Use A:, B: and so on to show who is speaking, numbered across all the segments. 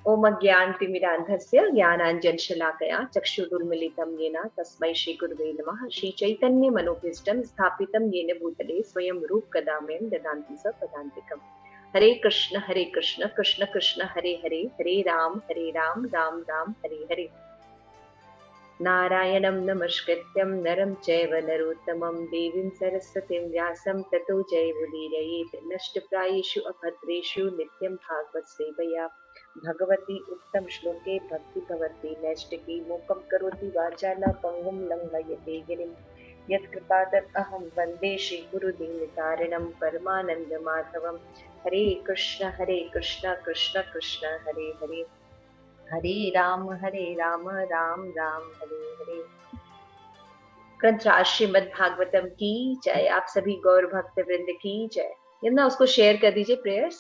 A: ओम अज्ञानतिमिरान्धस्य ज्ञानाञ्जनशलाकया चक्षुरुन्मीलितं येन तस्मै श्रीगुरुवे नमः। श्रीचैतन्यमनोभीष्टं स्थापितं येन भूतले स्वयं रूपकदामयं ददाति स पदान्तिकम्। हरे कृष्ण कृष्ण कृष्ण हरे हरे, हरे राम राम राम हरे हरे। नारायणं नमस्कृत्यं नरं चैव नरोत्तमं देवीं सरस्वतीं व्यासं ततो जयमुदीरयेत्। नष्टप्रायेषु अभद्रेषु नित्यं भागवत सेवया भगवती उत्तम श्लोके भक्ति भवति नैष्टिकी। मूकं करोति वाचालं पङ्गुं लङ्घयते गिरिं यत्कृपातत् अहं वन्दे श्रीगुरुदीनतारिणं परमानन्दमाधवं। हरे कृष्ण कृष्ण कृष्ण हरे हरे, हरे राम राम राम हरे हरे। ग्रंथराज श्रीमद् भागवतम की जय। आप सभी गौर भक्त वृंद की जय। यमुना उसको शेयर कर दीजिए प्रेयर्स।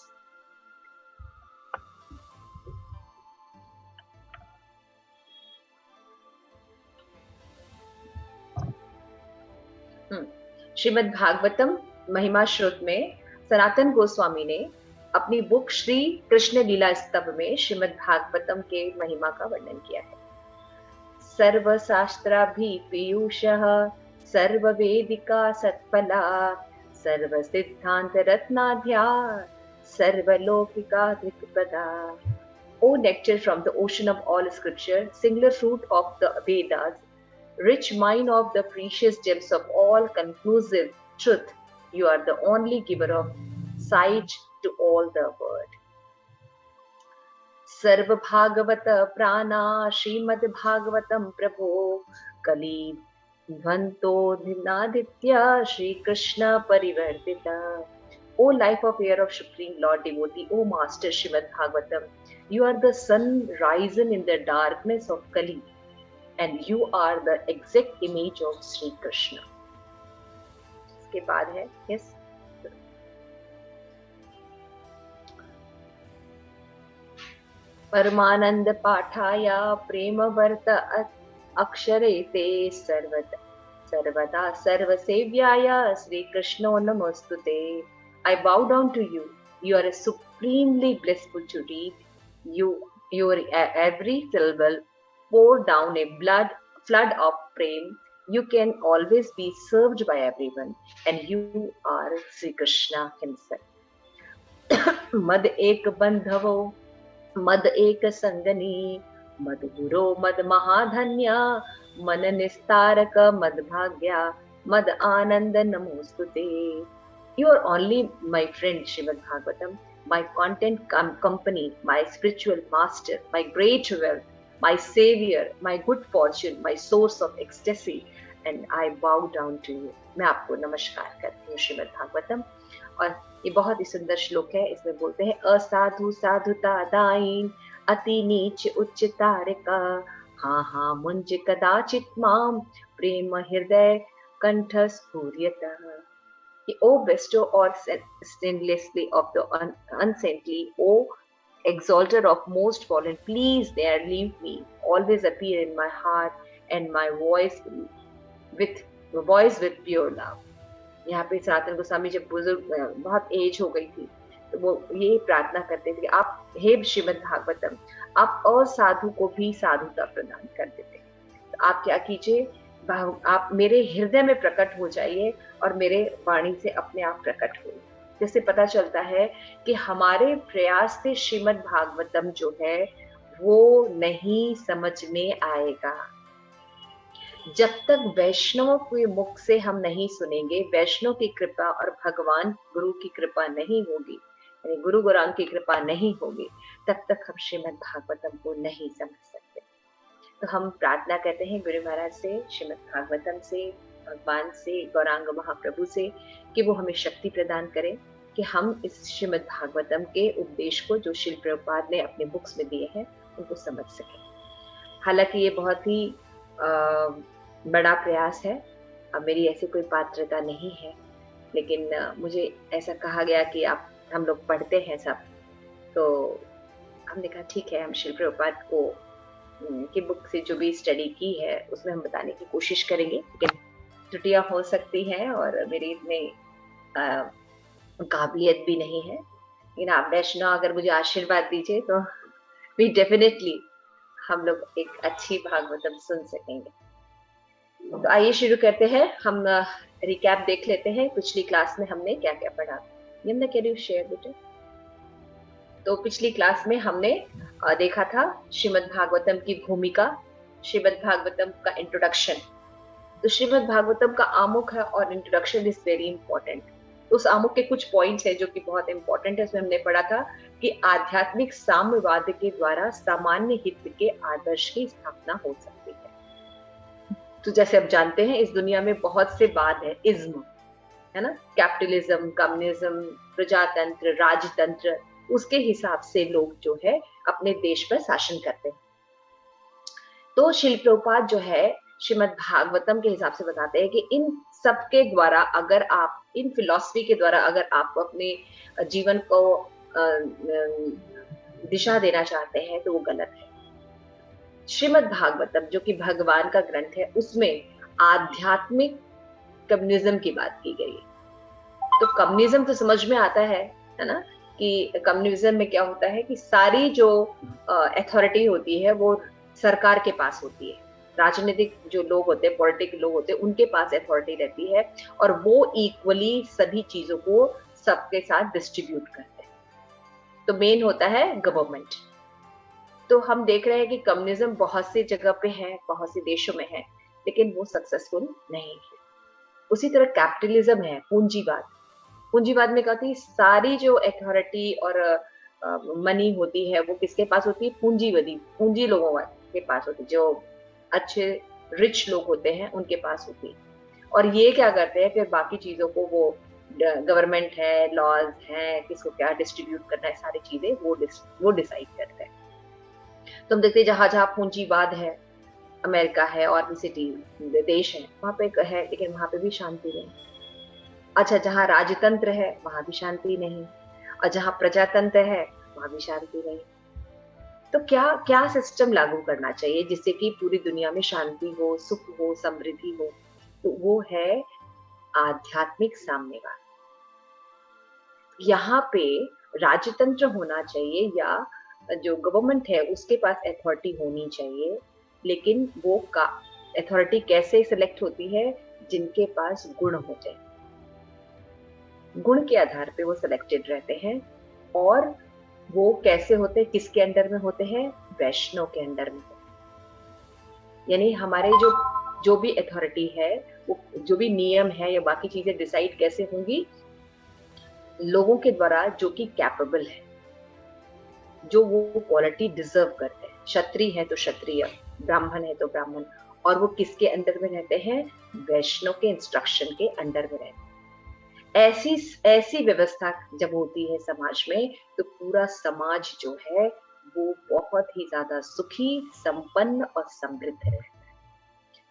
A: श्रीमद् भागवतम महिमा श्रुत में सनातन गोस्वामी ने अपनी बुक श्री कृष्ण लीला स्तव में श्रीमद् भागवतम के महिमा का वर्णन किया है। सर्वशास्त्राभिपीयूषः सर्ववेदिका सत्फला सर्वसिद्धांत रत्नाध्या सर्वलौकिका दृक्पदा। O nectar from the ocean of all scripture, singular fruit of the Vedas, rich mine of the precious gems of all conclusive truth, you are the only giver of sight to all the world. सर्व भागवत प्राणा श्रीमद् भागवतम प्रभो कली ध्वंतोधिनादित्य Shri Krishna परिवर्तिता। O life of air of Supreme Lord devotee, O Master Srimad Bhagavatam, you are the sun risen in the darkness of Kali, and you are the exact image of Sri Krishna. इसके बाद है yes. परमानंद पाठाया प्रेम वर्त अक्षरे ते सर्वदा सर्वसेव्याय श्री कृष्णो नमोस्तुते। I bow down to you. You are a supremely blissful to read. Your every syllable pour down a flood of prem. You can always be served by everyone, and you are Sri Krishna himself. मद एक बंधवो मद एक संगनी मद गुरो मद महाधन्य मन निस्तारक मद भाग्या मद आनंद नमोस्तुते। You are only my friend Srimad Bhagavatam, my content company, my spiritual master, my great wealth, my savior, my good fortune, my source of ecstasy, and I bow down to you. मैं आपको नमस्कार करती हूँ श्रीमद् भागवतम। और ये बहुत ही सुंदर श्लोक है। इसमें बोलते हैं असाधु साधुता दाइन अति नीच उच्च तारिका हाँ मुंज कदाचित माम प्रेम हृदय कंठ स्फूर्यता। O bestow or sinlessly of the unsaintly, O exalter of most fallen, please there leave me, always appear in my heart and my voice with pure love. यहाँ पे सनातन गोस्वामी जब बुजुर्ग बहुत एज हो गई थी तो वो ये प्रार्थना करते थे कि आप हे श्रीमद् भागवतम आप असाधु को भी साधुता प्रदान कर देते। तो आप क्या कीजिए, आप मेरे हृदय में प्रकट हो जाइए और मेरे वाणी से अपने आप प्रकट हो। जिससे पता चलता है कि हमारे प्रयास से श्रीमद् भागवतम जो है वो नहीं समझ में आएगा। जब तक वैष्णवों के मुख से हम नहीं सुनेंगे, वैष्णव की कृपा और भगवान गुरु की कृपा नहीं होगी, यानी गुरु गौरांग की कृपा नहीं होगी, तब तक हम श्रीमद् भागवतम को नहीं समझ सकते। तो हम प्रार्थना करते हैं गुरु महाराज से, श्रीमद् भागवतम से, भगवान से, गौरांग महाप्रभु से कि वो हमें शक्ति प्रदान करें कि हम इस श्रीमद् भागवतम के उपदेश को जो शिल प्रभुपाद ने अपने बुक्स में दिए हैं उनको समझ सकें। हालांकि ये बहुत ही बड़ा प्रयास है। अब मेरी ऐसी कोई पात्रता नहीं है, लेकिन मुझे ऐसा कहा गया कि आप हम लोग पढ़ते हैं सब, तो हमने कहा ठीक है, हम शिल प्रभुपाद को की बुक से जो भी स्टडी की है उसमें हम बताने की कोशिश करेंगे, लेकिन त्रुटियां हो सकती हैं और मेरी इतने काबिलियत भी नहीं है। लेकिन आप वैष्णव अगर मुझे आशीर्वाद दीजिए तो वी डेफिनेटली हम लोग एक अच्छी भागवतम सुन सकेंगे। तो आइए शुरू करते हैं। हम रिकैप देख लेते हैं पिछली क्लास में हमने क्या क्या पढ़ा। यमुना, कैन यू शेयर बेटा? तो पिछली क्लास में हमने देखा था श्रीमद् भागवतम की भूमिका, श्रीमद् भागवतम का इंट्रोडक्शन। तो श्रीमद् भागवतम का आमुख है और इंट्रोडक्शन इज वेरी इंपॉर्टेंट। उस आमुख के कुछ पॉइंट्स है जो कि बहुत इंपॉर्टेंट है। उसमें हमने पढ़ा था कि आध्यात्मिक साम्यवाद के द्वारा सामान्य हित के आदर्श की स्थापना हो सकती है। तो जैसे आप जानते हैं इस दुनिया में बहुत से वाद है, इज्म है ना, कैपिटलिज्म, कम्युनिज्म, प्रजातंत्र, राजतंत्र, उसके हिसाब से लोग जो है अपने देश पर शासन करते हैं। तो शिल प्रभुपाद जो है श्रीमद् भागवतम के हिसाब से बताते हैं कि इन सब के द्वारा अगर आप इन फिलॉसफी के द्वारा अगर आप अपने जीवन को दिशा देना चाहते हैं तो वो गलत है। श्रीमद् भागवतम जो कि भगवान का ग्रंथ है उसमें आध्यात्मिक कम्युनिज्म की बात की गई है। तो कम्युनिज्म तो समझ में आता है ना, कि कम्युनिज्म में क्या होता है कि सारी जो अथॉरिटी होती है वो सरकार के पास होती है। राजनीतिक जो लोग होते हैं, पॉलिटिकल लोग होते हैं, उनके पास अथॉरिटी रहती है और वो इक्वली सभी चीजों को सबके साथ डिस्ट्रीब्यूट करते हैं। तो मेन होता है गवर्नमेंट। तो हम देख रहे हैं कि कम्युनिज्म बहुत सी जगह पे है, बहुत से देशों में है, लेकिन वो सक्सेसफुल नहीं है। उसी तरह कैपिटलिज्म है, पूंजीवाद। पूंजीवाद में कहती है सारी जो अथॉरिटी और मनी होती है वो किसके पास होती है? पूंजीवादी, पूंजी लोगों के पास होती है, जो अच्छे रिच लोग होते हैं उनके पास होती है। और ये क्या करते हैं फिर बाकी चीजों को वो गवर्नमेंट है, लॉज है, किसको क्या डिस्ट्रीब्यूट करना है, सारी चीजें वो डिसाइड करते हैं। तो हम देखते हैं जहां जहां पूंजीवाद है, अमेरिका है और भी सिटी देश है, वहां पे है लेकिन वहां पे भी शांति नहीं। अच्छा, जहाँ राजतंत्र है वहां भी शांति नहीं, और जहाँ प्रजातंत्र है वहां भी शांति नहीं। तो क्या क्या सिस्टम लागू करना चाहिए जिससे कि पूरी दुनिया में शांति हो, सुख हो, समृद्धि हो? तो वो है आध्यात्मिक साम्यवाद। यहाँ पे राजतंत्र होना चाहिए या जो गवर्नमेंट है उसके पास अथॉरिटी होनी चाहिए, लेकिन वो का अथॉरिटी कैसे सिलेक्ट होती है? जिनके पास गुण होते हैं, गुण के आधार पे वो सिलेक्टेड रहते हैं। और वो कैसे होते हैं, किसके अंडर में होते हैं? वैष्णव के अंडर में। यानी हमारे जो जो भी अथॉरिटी है, वो जो भी नियम है या बाकी चीजें डिसाइड कैसे होंगी? लोगों के द्वारा जो कि कैपेबल है, जो वो क्वालिटी डिजर्व करते हैं। क्षत्रिय है तो क्षत्रिय, ब्राह्मण है तो ब्राह्मण। और वो किसके अंडर में रहते हैं? वैष्णव के इंस्ट्रक्शन के अंडर में रहते हैं। ऐसी ऐसी व्यवस्था जब होती है समाज में, तो पूरा समाज जो है वो बहुत ही ज्यादा सुखी, संपन्न और समृद्ध रहता है।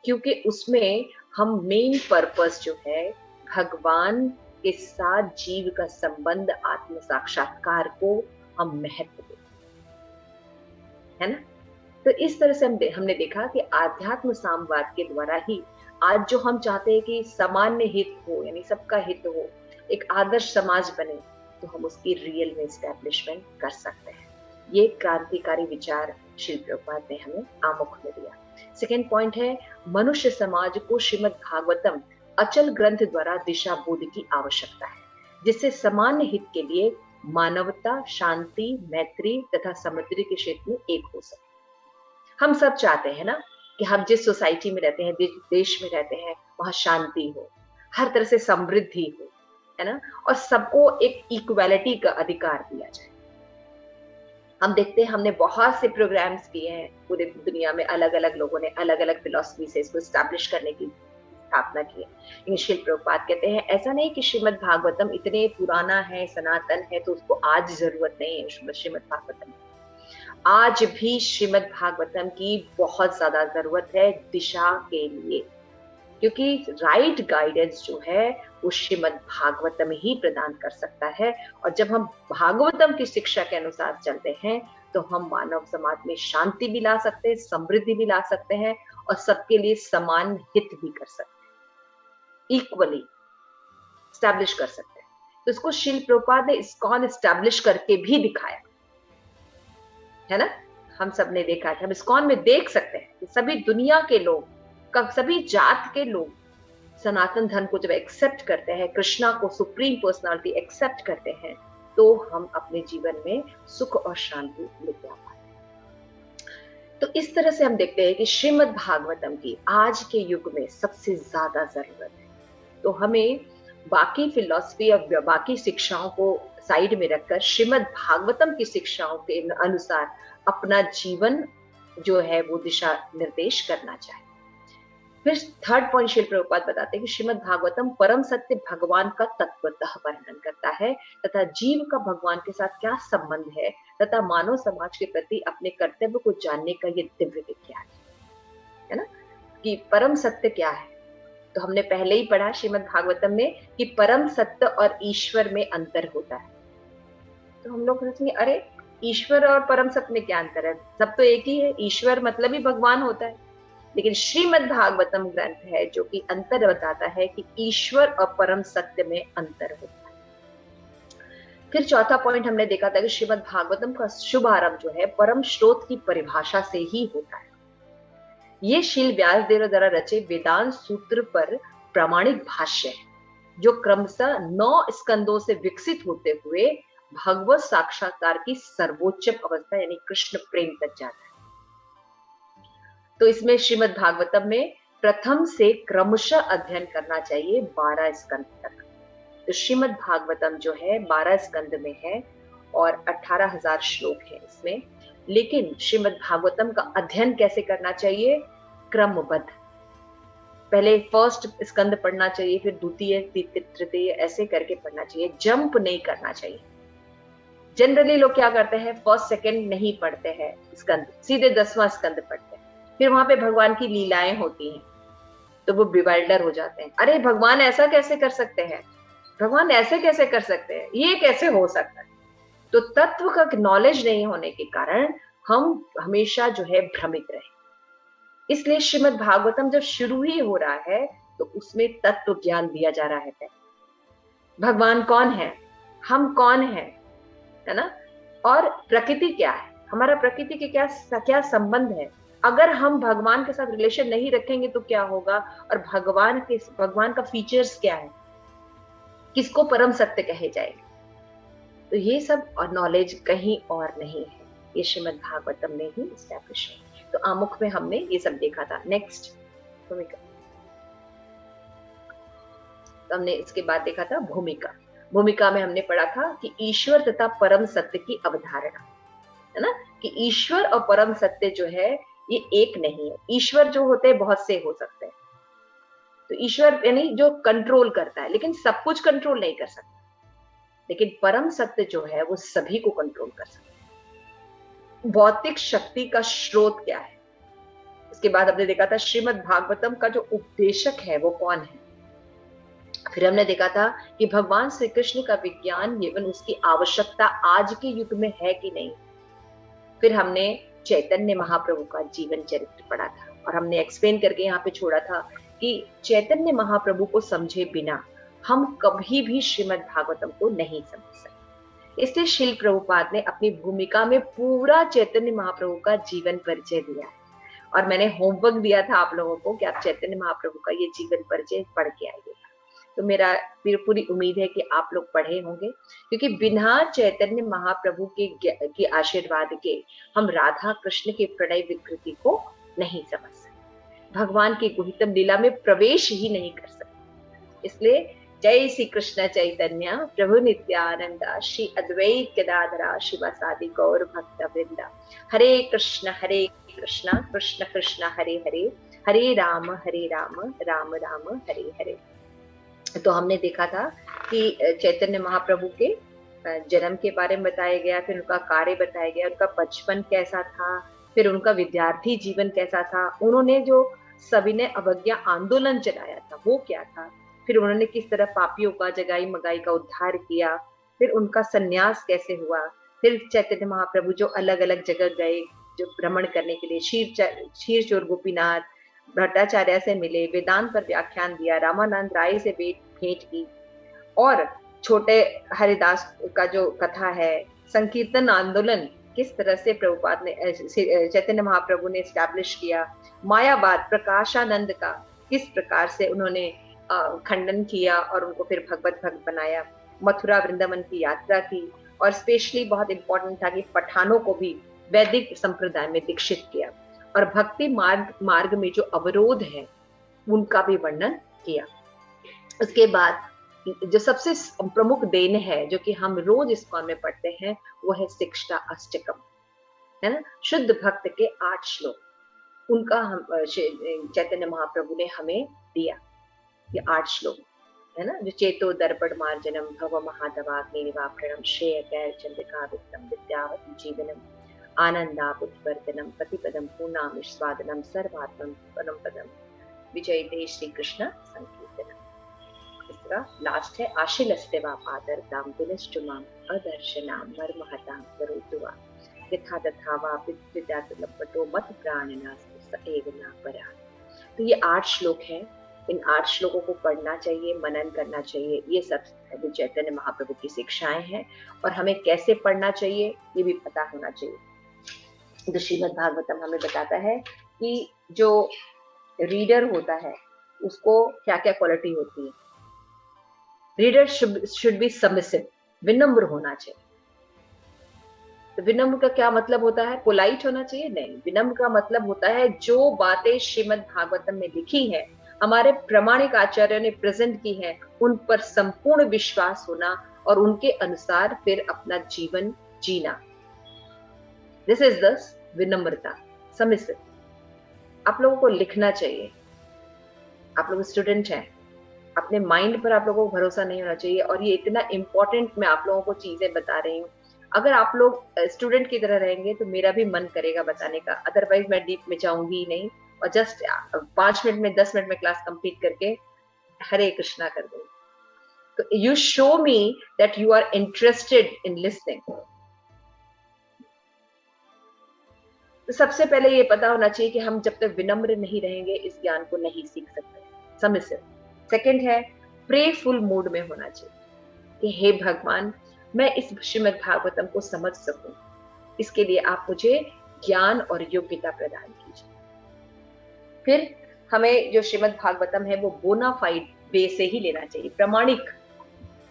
A: क्योंकि उसमें हम मेन पर्पस जो है भगवान के साथ जीव का संबंध, आत्म साक्षात्कार को हम महत्व देते हैं ना। तो इस तरह से हमने देखा कि आध्यात्म सामवाद के द्वारा ही आज जो हम चाहते हैं कि सामान्य हित हो, यानी सबका हित हो, एक आदर्श समाज बने, तो हम उसकी रियल में एस्टैब्लिशमेंट कर सकते हैं। ये क्रांतिकारी विचार श्री प्रभुपाद ने हमें आमुख में दिया। सेकेंड पॉइंट है, मनुष्य समाज को श्रीमद् भागवतम अचल ग्रंथ द्वारा दिशा बोध की आवश्यकता है, जिससे सामान्य हित के लिए मानवता, शांति, मैत्री तथा समृद्धि के क्षेत्र में एक हो सके। हम सब चाहते हैं ना कि हम जिस सोसाइटी में रहते हैं, देश में रहते हैं, वहां शांति हो, हर तरह से समृद्धि हो, है ना, और सबको एक इक्वालिटी का अधिकार दिया जाए। हम देखते हैं हमने बहुत से प्रोग्राम्स किए हैं पूरे दुनिया में, अलग अलग लोगों ने अलग अलग फिलॉसफी से इसको स्टैब्लिश करने की स्थापना की है। लेकिन श्री प्रभुपाद कहते हैं ऐसा नहीं कि श्रीमद् भागवतम इतने पुराना है, सनातन है, तो उसको आज जरूरत नहीं है श्रीमद् भागवतम। आज भी श्रीमद् भागवतम की बहुत ज्यादा जरूरत है दिशा के लिए, क्योंकि राइट गाइडेंस जो है वो श्रीमद् भागवतम ही प्रदान कर सकता है। और जब हम भागवतम की शिक्षा के अनुसार चलते हैं तो हम मानव समाज में शांति भी ला सकते हैं, समृद्धि भी ला सकते हैं, और सबके लिए समान हित भी कर सकते हैं, इक्वली स्टैब्लिश कर सकते हैं। तो इसको श्रील प्रभुपाद ने इस्कॉन स्टैब्लिश करके भी दिखाया है ना। हम सब ने देखा है, हम इस्कॉन में देख सकते हैं कि सभी दुनिया के लोग, सभी जात के लोग सनातन धर्म को जब एक्सेप्ट करते हैं, कृष्णा को सुप्रीम पर्सनालिटी एक्सेप्ट करते हैं, तो हम अपने जीवन में सुख और शांति लेके आ पाते हैं। तो इस तरह से हम देखते हैं कि श्रीमद् भागवतम की आज के युग में सबसे ज्यादा जरूरत है। तो हमें बाकी फिलॉसफी और बाकी शिक्षाओं को साइड में रखकर श्रीमद् भागवतम की शिक्षाओं के अनुसार अपना जीवन जो है वो दिशा निर्देश करना चाहिए। फिर थर्ड पॉइंट शिल प्रभुपाद बताते हैं कि श्रीमद् भागवतम परम सत्य भगवान का तत्वतः वर्णन करता है तथा जीव का भगवान के साथ क्या संबंध है तथा मानव समाज के प्रति अपने कर्तव्य को जानने का ये दिव्य विज्ञान है ना, कि परम सत्य क्या है। तो हमने पहले ही पढ़ा श्रीमद् भागवतम में कि परम सत्य और ईश्वर में अंतर होता है। तो हम लोग सोचेंगे अरे ईश्वर और परम सत्य में क्या अंतर है, सब तो एक ही है, ईश्वर मतलब ही भगवान होता है। लेकिन श्रीमद् भागवतम ग्रंथ है जो कि अंतर बताता है कि ईश्वर और परम सत्य में अंतर होता है। फिर चौथा पॉइंट हमने देखा था कि श्रीमद् भागवतम का शुभारंभ जो है परम स्रोत की परिभाषा से ही होता है। ये शील व्यासदेव द्वारा रचे वेदांत सूत्र पर प्रामाणिक भाष्य है जो क्रमशः 9 स्कंदों से विकसित होते हुए भगवत साक्षात्कार की सर्वोच्च अवस्था यानी कृष्ण प्रेम तक जाता है। तो इसमें श्रीमद् भागवतम में प्रथम से क्रमशः अध्ययन करना चाहिए 12 स्कंद तक। तो श्रीमद् भागवतम जो है 12 स्कंद में है और 18,000 श्लोक है इसमें। लेकिन श्रीमद् भागवतम का अध्ययन कैसे करना चाहिए, क्रमबद्ध। पहले फर्स्ट स्कंद पढ़ना चाहिए, फिर द्वितीय, तृतीय, ऐसे करके पढ़ना चाहिए, जंप नहीं करना चाहिए। जनरली लोग क्या करते हैं, फर्स्ट सेकंड नहीं पढ़ते हैं स्कंद, सीधे 10वां स्कंद पढ़ते हैं। फिर वहां पे भगवान की लीलाएं होती हैं तो वो बिवाइल्डर हो जाते हैं, अरे भगवान ऐसा कैसे कर सकते हैं, भगवान ऐसे कैसे कर सकते हैं, ये कैसे हो सकता है। तो तत्व का नॉलेज नहीं होने के कारण हम हमेशा जो है भ्रमित रहे। इसलिए श्रीमद् भागवतम जब शुरू ही हो रहा है तो उसमें तत्व ज्ञान दिया जा रहा है। भगवान कौन है, हम कौन है, है ना, और प्रकृति क्या है, हमारा प्रकृति के क्या संबंध है। अगर हम भगवान के साथ रिलेशन नहीं रखेंगे तो क्या होगा, और भगवान का फीचर्स क्या है, किसको परम सत्य कहे जाएंगे। तो ये सब और नॉलेज कहीं और नहीं है, ये श्रीमद् भागवतम में ही एस्टैब्लिश है। तो आमुख में हमने ये सब देखा था। नेक्स्ट भूमिका, तो हमने इसके बाद देखा था भूमिका। भूमिका में हमने पढ़ा था कि ईश्वर तथा परम सत्य की अवधारणा, है ना, कि ईश्वर और परम सत्य जो है ये एक नहीं है। ईश्वर जो होते हैं बहुत से हो सकते हैं, तो ईश्वर यानी जो कंट्रोल करता है, लेकिन सब कुछ कंट्रोल नहीं कर सकता। लेकिन परम सत्य जो है वो सभी को कंट्रोल कर सकता है। भौतिक शक्ति का स्रोत क्या है, उसके बाद हमने देखा था श्रीमद् भागवतम का जो उपदेशक है वो कौन है। फिर हमने देखा था कि भगवान श्री कृष्ण का विज्ञान एवं उसकी आवश्यकता आज के युग में है कि नहीं। फिर हमने चैतन्य महाप्रभु का जीवन चरित्र पढ़ा था और हमने एक्सप्लेन करके यहाँ पे छोड़ा था कि चैतन्य महाप्रभु को समझे बिना हम कभी भी श्रीमद् भागवतम को नहीं समझ सकते। इसलिए श्रील प्रभुपाद ने अपनी भूमिका में पूरा चैतन्य महाप्रभु का जीवन परिचय दिया है और मैंने होमवर्क दिया था आप लोगों को कि आप चैतन्य महाप्रभु का ये जीवन परिचय पढ़ के आइएगा। तो मेरा पूरी उम्मीद है कि आप लोग पढ़े होंगे, क्योंकि बिना चैतन्य महाप्रभु के आशीर्वाद के हम राधा कृष्ण के प्रणय विकृति को नहीं समझ सकते, भगवान की गुहितम लीला में प्रवेश ही नहीं कर सकते। इसलिए जय श्री कृष्ण चैतन्य प्रभु नित्यानंद श्री अद्वैत गदाधरा शिवासादि गौर भक्त वृंदा। हरे कृष्ण कृष्ण कृष्ण हरे हरे, हरे राम राम राम हरे हरे। तो हमने देखा था कि चैतन्य महाप्रभु के जन्म के बारे में बताया गया, फिर उनका कार्य बताया गया, उनका बचपन कैसा था, फिर उनका विद्यार्थी जीवन कैसा था, उन्होंने जो सविनय अवज्ञा आंदोलन चलाया था वो क्या था, फिर उन्होंने किस तरह पापियों का जगाई मगाई का उद्धार किया, फिर उनका संन्यास कैसे हुआ, फिर चैतन्य महाप्रभु जो अलग अलग जगह गए जो भ्रमण करने के लिए, क्षीर चोर गोपीनाथ भट्टाचार्य से मिले, वेदांत पर व्याख्यान दिया, रामानंद राय से भेंट की, और छोटे हरिदास का जो कथा है, संकीर्तन आंदोलन किस तरह से प्रभुपाद ने चैतन्य महाप्रभु ने एस्टैब्लिश किया, मायावाद प्रकाशानंद का किस प्रकार से उन्होंने खंडन किया और उनको फिर भगवत भक्त बनाया, मथुरा वृंदावन की यात्रा की, और स्पेशली बहुत इंपॉर्टेंट था कि पठानों को भी वैदिक संप्रदाय में दीक्षित किया, और भक्ति मार्ग में जो अवरोध है उनका भी वर्णन किया। उसके बाद जो सबसे प्रमुख देन है जो कि हम रोज इस्कॉन में पढ़ते हैं वो है शिक्षा अष्टकम, है ना, शुद्ध भक्त के 8 श्लोक, उनका हम चैतन्य महाप्रभु ने हमें दिया। ये 8 श्लोक है ना, जो चेतो दर्पण मार्जनम भव महादवाग्नि निवाप्रणम श्रेय कैर चंद्रिका वित्तम विद्यावती जीवनम आनंदापुत्वर्धनम प्रतिपदम पूर्णाम स्वादनम सर्वात्मम परम पदम विजयते श्री कृष्ण संकीर्तनम। इस तरह लास्ट है आशिलस्ते वा पादर दाम दिनश्चुमाम अदर्शनाम मर्महताम करोतु वा यथा तथा वा विद्यात लपटो मत प्राणनास्तु स एव न परा। तो ये 8 श्लोक हैं, इन 8 श्लोकों को पढ़ना चाहिए, मनन करना चाहिए। ये सब चैतन्य महाप्रभु की शिक्षाएं हैं, और हमें कैसे पढ़ना चाहिए ये भी पता होना चाहिए। तो श्रीमद् भागवतम हमें बताता है कि जो रीडर होता है उसको क्या क्या क्वालिटी होती है। रीडर शुड बी सबमिसिव, विनम्र होना चाहिए। तो विनम्र का क्या मतलब होता है? पोलाइट होना चाहिए? नहीं, विनम्र का मतलब होता है जो बातें श्रीमद् भागवतम में लिखी है, हमारे प्रामाणिक आचार्यों ने प्रेजेंट की है, उन पर संपूर्ण विश्वास होना और उनके अनुसार फिर अपना जीवन जीना। दिस इज द विनम्रता, सबमिसिव। आप लोगों को लिखना चाहिए। आप लोग स्टूडेंट हैं, अपने माइंड पर आप लोगों को भरोसा नहीं होना चाहिए। और ये इतना इंपॉर्टेंट मैं आप लोगों को चीजें बता रही हूँ। अगर आप लोग स्टूडेंट की तरह रहेंगे तो मेरा भी मन करेगा बताने का, अदरवाइज मैं डीप में जाऊंगी ही नहीं और जस्ट 5 मिनट में 10 मिनट में क्लास कंप्लीट करके हरे कृष्णा कर दूंगी। तो you show me that you are interested in listening. तो सबसे पहले ये पता होना चाहिए कि हम जब तक विनम्र नहीं रहेंगे इस ज्ञान को नहीं सीख सकते। सबमिसिव। सेकंड है प्रेफुल मूड में होना चाहिए कि हे भगवान, मैं इस श्रीमद् भागवतम को समझ सकूं, इसके लिए आप मुझे ज्ञान और योग्यता प्रदान कीजिए। फिर हमें जो श्रीमद् भागवतम है वो बोनाफाइड वे से ही लेना चाहिए,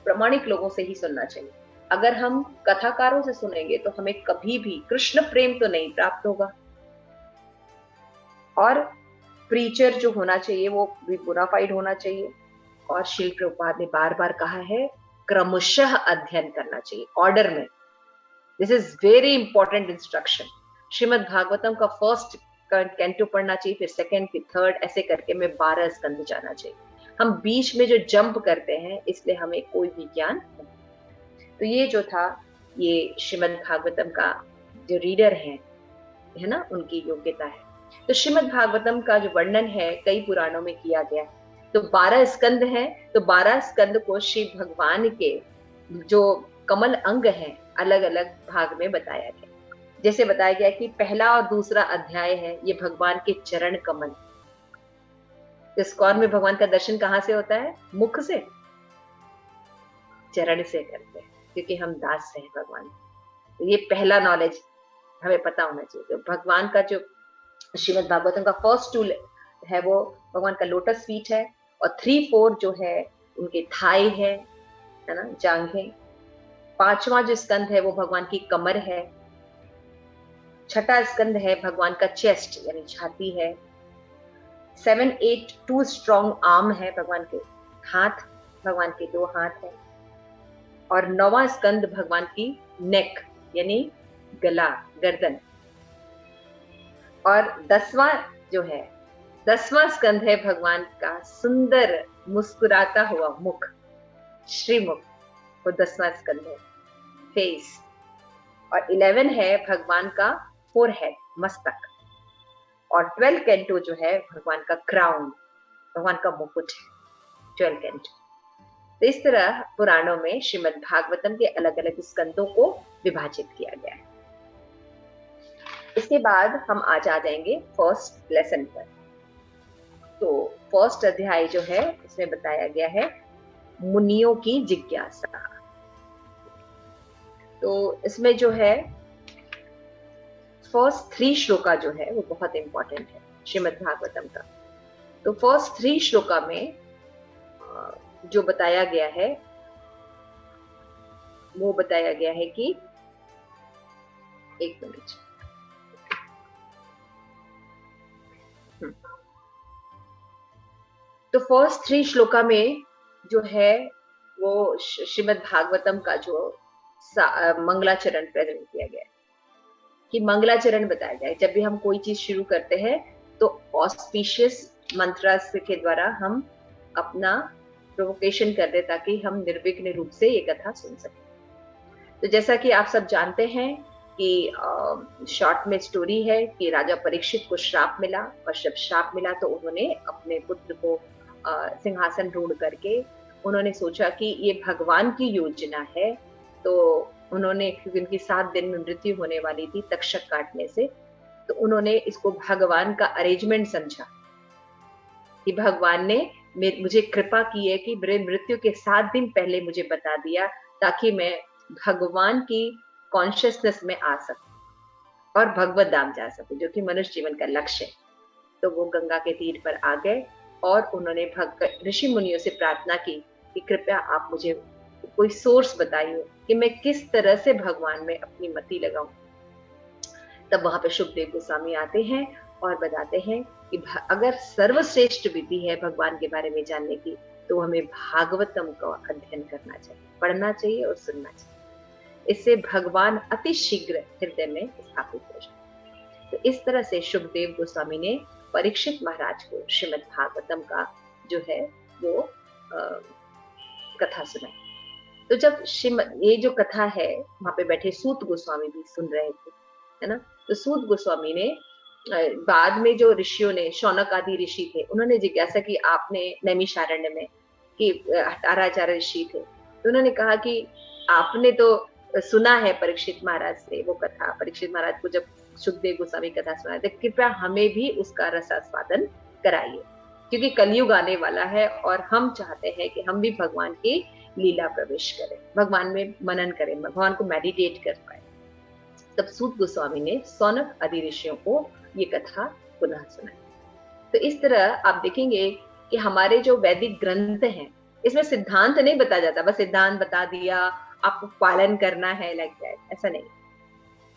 A: प्रामाणिक लोगों से ही सुनना चाहिए। अगर हम कथाकारों से सुनेंगे तो हमें कभी भी कृष्ण प्रेम तो नहीं प्राप्त होगा। और प्रीचर जो होना चाहिए वो भी बोनाफाइड होना चाहिए। और श्रील प्रभुपाद ने बार बार कहा है क्रमशः अध्ययन करना चाहिए, ऑर्डर में। This is very important instruction. Shrimad Bhagavatam का फर्स्ट कैंटो पढ़ना चाहिए, फिर सेकंड, फिर थर्ड, ऐसे करके में 12 स्कंद जाना चाहिए। हम बीच में जो जंप करते हैं इसलिए हमें कोई भी ज्ञान नहीं। तो ये जो था ये श्रीमद् भागवतम का जो रीडर है ना, उनकी योग्यता है। तो श्रीमद् भागवतम का जो वर्णन है कई पुराणों में किया गया। तो 12 स्कंद हैं, तो 12 स्कंद को श्री भगवान के जो कमल अंग हैं अलग अलग भाग में बताया गया। जैसे बताया गया कि पहला और दूसरा अध्याय है ये भगवान के चरण कमल। इस्कॉन में भगवान का दर्शन कहाँ से होता है? मुख से, चरण से करते हैं, क्योंकि हम दास हैं भगवान। तो ये पहला नॉलेज हमें पता होना चाहिए। तो भगवान का जो श्रीमद् भागवतम का फर्स्ट टूल है वो भगवान का लोटस फीट है, और 3-4 जो है उनके थाई है ना, जांघें। 5वां जो स्कंद है वो भगवान की कमर है। 6ठा स्कंद है भगवान का चेस्ट यानी छाती है। 7, 8 2 स्ट्रॉन्ग आर्म है भगवान के हाथ, भगवान के 2 हाथ है। और 9वां स्कंद भगवान की नेक यानी गला, गर्दन। और 10वां जो है 10वां स्कंद है भगवान का सुंदर मुस्कुराता हुआ मुख, श्रीमुख, वो 10वां स्कंद है, फेस। और 11 है भगवान का फोरहेड, मस्तक। और 12 कैंटो जो है भगवान का क्राउन, भगवान का मुकुट है 12 कैंटो। तो इस तरह पुराणों में श्रीमद् भागवतम के अलग अलग स्कंदों को विभाजित किया गया है। इसके बाद हम आज आ जाएंगे फर्स्ट लेसन पर। तो फर्स्ट अध्याय जो है इसमें बताया गया है मुनियों की जिज्ञासा। तो इसमें जो है फर्स्ट 3 श्लोका जो है वो बहुत इंपॉर्टेंट है श्रीमद् भागवतम का। तो फर्स्ट 3 श्लोका में जो बताया गया है वो बताया गया है कि, एक मिनट, तो फर्स्ट 3 श्लोका में जो है वो श्रीमद् भागवतम का जो मंगलाचरण प्रेजेंट किया गया है, कि मंगलाचरण बताया गया है। जब भी हम कोई चीज शुरू करते हैं तो ऑस्पिशियस मंत्र के द्वारा हम अपना प्रोवोकेशन कर दे ताकि हम निर्विघ्न रूप से ये कथा सुन सकें। तो जैसा कि आप सब जानते हैं कि शॉर्ट में स्टोरी है कि राजा परीक्षित को श्राप मिला, और जब श्राप मिला तो उन्होंने अपने पुत्र को सिंहासन ढूंढ करके उन्होंने सोचा कि ये भगवान की योजना है। तो उन्होंने, क्योंकि उनकी 7 दिन में मृत्यु होने वाली थी तक्षक काटने से, तो उन्होंने इसको भगवान का अरेंजमेंट समझा कि भगवान ने मुझे कृपा की है कि मेरे मृत्यु के 7 दिन पहले मुझे बता दिया ताकि मैं भगवान की कॉन्शियसनेस में आ सकूं और भगवत धाम जा सकूं, जो कि मनुष्य जीवन का लक्ष्य है। तो वो गंगा के तीर पर आ गए और उन्होंने ऋषि मुनियों से प्रार्थना की कि कृपया आप मुझे कोई सोर्स बताइए कि मैं किस तरह से भगवान में अपनी मति लगाऊं। तब वहां पे शुकदेव गोस्वामी आते हैं और बताते हैं कि अगर सर्वश्रेष्ठ विधि है भगवान के बारे में जानने की तो हमें भागवतम का अध्ययन करना चाहिए, पढ़ना चाहिए और सुनना चाहिए। इससे भगवान अति शीघ्र हृदय में स्थापित हो जाए। तो इस तरह से शुकदेव गोस्वामी ने परीक्षित महाराज को श्रीमद् भागवतम का जो है वो कथा सुनाई। तो जब ये जो कथा है वहां पे बैठे सूत गोस्वामी भी सुन रहे थे, है ना। तो सूत गोस्वामी ने बाद में जो ऋषियों ने, शौनक आदि ऋषि थे, उन्होंने जिज्ञासा की आपने नैमिषारण्य में कि 18 आचार्य ऋषि थे, तो उन्होंने कहा कि आपने तो सुना है परीक्षित महाराज से वो कथा। परीक्षित महाराज को जब शुकदेव गोस्वामी कथा सुना तो कृपया हमें भी उसका रसास्वादन कराइए, क्योंकि कलयुग आने वाला है और हम चाहते हैं कि हम भी भगवान की लीला प्रवेश करें, भगवान में मनन करें, भगवान को मेडिटेट कर पाए। तब सूत गोस्वामी ने शौनक आदि ऋषियों को ये कथा पुनः सुनाई। तो इस तरह आप देखेंगे कि हमारे जो वैदिक ग्रंथ हैं इसमें सिद्धांत नहीं बताया जाता, बस सिद्धांत बता दिया, आपको पालन करना है, लाइक दैट, ऐसा नहीं।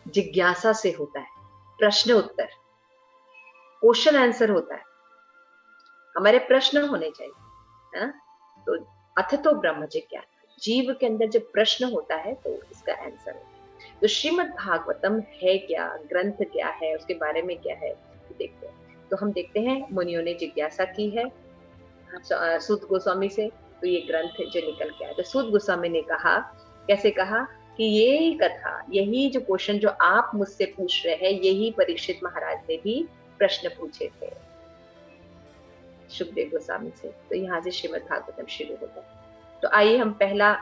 A: जिज्ञासा से होता है, प्रश्न उत्तर, क्वेश्चन आंसर होता है, हमारे प्रश्न होने चाहिए, है ना। तो अथ तो ब्रह्म जिज्ञासा, जीव के अंदर जब प्रश्न होता है तो इसका आंसर होता है। तो श्रीमद् भागवतम है क्या, ग्रंथ क्या है, उसके बारे में क्या है देखते हैं। तो हम देखते हैं मुनियों ने जिज्ञासा की है सूत गोस्वामी से, तो ये ग्रंथ जो निकल के आया। तो सूत गोस्वामी ने कहा, कैसे कहा कि यही कथा, यही जो क्वेश्चन जो आप मुझसे पूछ रहे हैं, यही परीक्षित महाराज ने भी प्रश्न पूछे थे शुकदेव गोस्वामी से। तो यहाँ से श्रीमद् भागवतम शुरू होता है। तो आइए हम पहला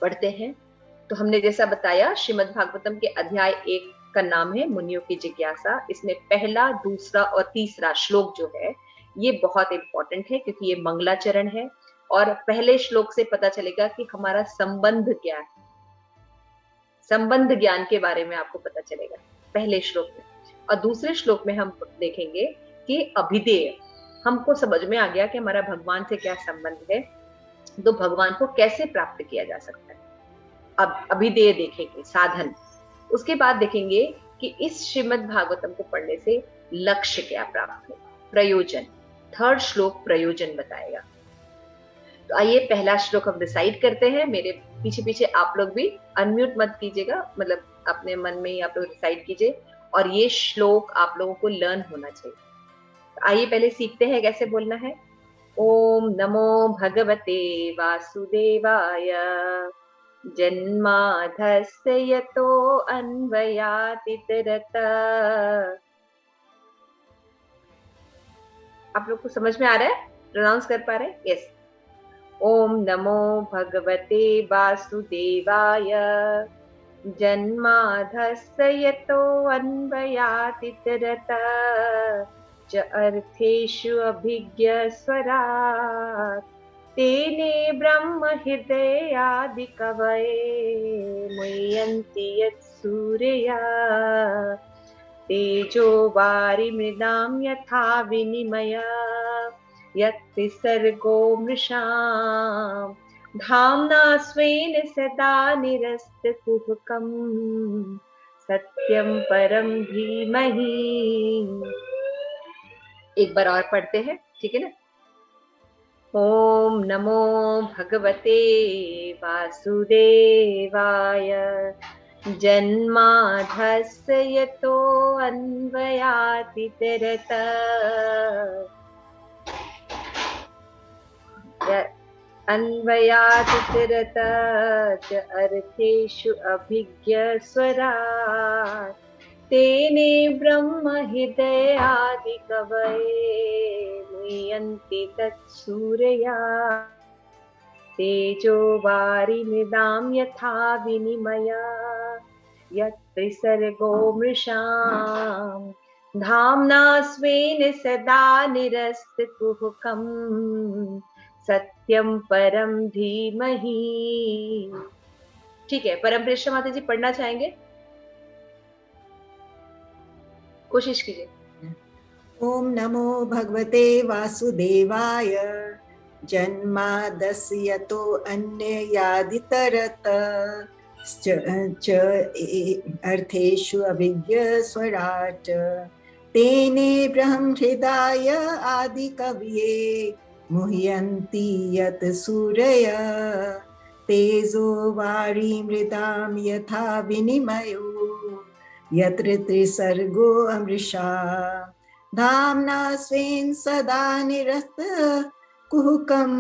A: पढ़ते हैं। तो हमने जैसा बताया श्रीमद् भागवतम के अध्याय 1 का नाम है मुनियों की जिज्ञासा। इसमें पहला, दूसरा और तीसरा श्लोक जो है ये बहुत इंपॉर्टेंट है, क्योंकि ये मंगलाचरण है और पहले श्लोक से पता चलेगा कि हमारा संबंध क्या है, संबंध ज्ञान के बारे में आपको पता चलेगा पहले श्लोक में। और दूसरे श्लोक में हम देखेंगे कि अभिधेय, हमको समझ में आ गया कि हमारा भगवान से क्या संबंध है, तो भगवान को कैसे प्राप्त किया जा सकता है। अब अभिधेय देखेंगे, साधन। उसके बाद देखेंगे कि इस श्रीमद् भागवतम को पढ़ने से लक्ष्य क्या प्राप्त हो, प्रयोजन। थर्ड श्लोक प्रयोजन बताएगा। तो आइए पहला श्लोक हम डिसाइड करते हैं। मेरे पीछे पीछे आप लोग भी अनम्यूट मत कीजिएगा, मतलब अपने मन में ही आप लोग डिसाइड कीजिए, और ये श्लोक आप लोगों को लर्न होना चाहिए। तो आइए पहले सीखते हैं कैसे बोलना है। ओम नमो भगवते वासुदेवाय जन्माधस्य यतो अन्वयाति तरत। आप लोग को समझ में आ रहा है, प्रोनाउंस कर पा रहे हैं? यस। ओम नमो भगवते वासुदेवाय जन्माधस्य यतो अन्वयाति तरत च अर्थेषु अभिज्ञ स्वरात् तेने ब्रह्म हृदयादि कवये मुह्यन्ति यत् सूरया तेजो वारिमृदां यथा विनिमय यत्ति सर्गो मृषाम् धाम्ना स्वेन सदा निरस्तकुहकम् सत्यं परं धीमहि। एक बार और पढ़ते हैं, ठीक है ना? ओम नमो भगवते वासुदेवाय जन्माधस्य यतो अन्वयाति तिरत अर्थेषु अभिज्ञस्वराट् तेने ब्रह्म हृदयादिकवये मुह्यन्ति तत्सूरया तेजो वारिमृदां यथा विनिमय यत्त्रिसर्गो मृषाम् धाम्ना स्वेन सदा निरस्तकुहकम् सत्यं परं धीमहि। ठीक है, परम प्रेष्ठ माता जी पढ़ना चाहेंगे? कोशिश कीजिए।
B: ओम नमो भगवते वासुदेवाय जन्मादस्य यतो अन्ययादितरत च अर्थेषु अभिज्ञस्वराट् तेने ब्रह्म हृदय आदिकवये मुह्यन्ति यत् सूरय तेजो वारिमृदां यथा विनिमयो यत्र त्रिसर्गो अमृषा धाम्ना स्वेन सदा निरस्तकुहकं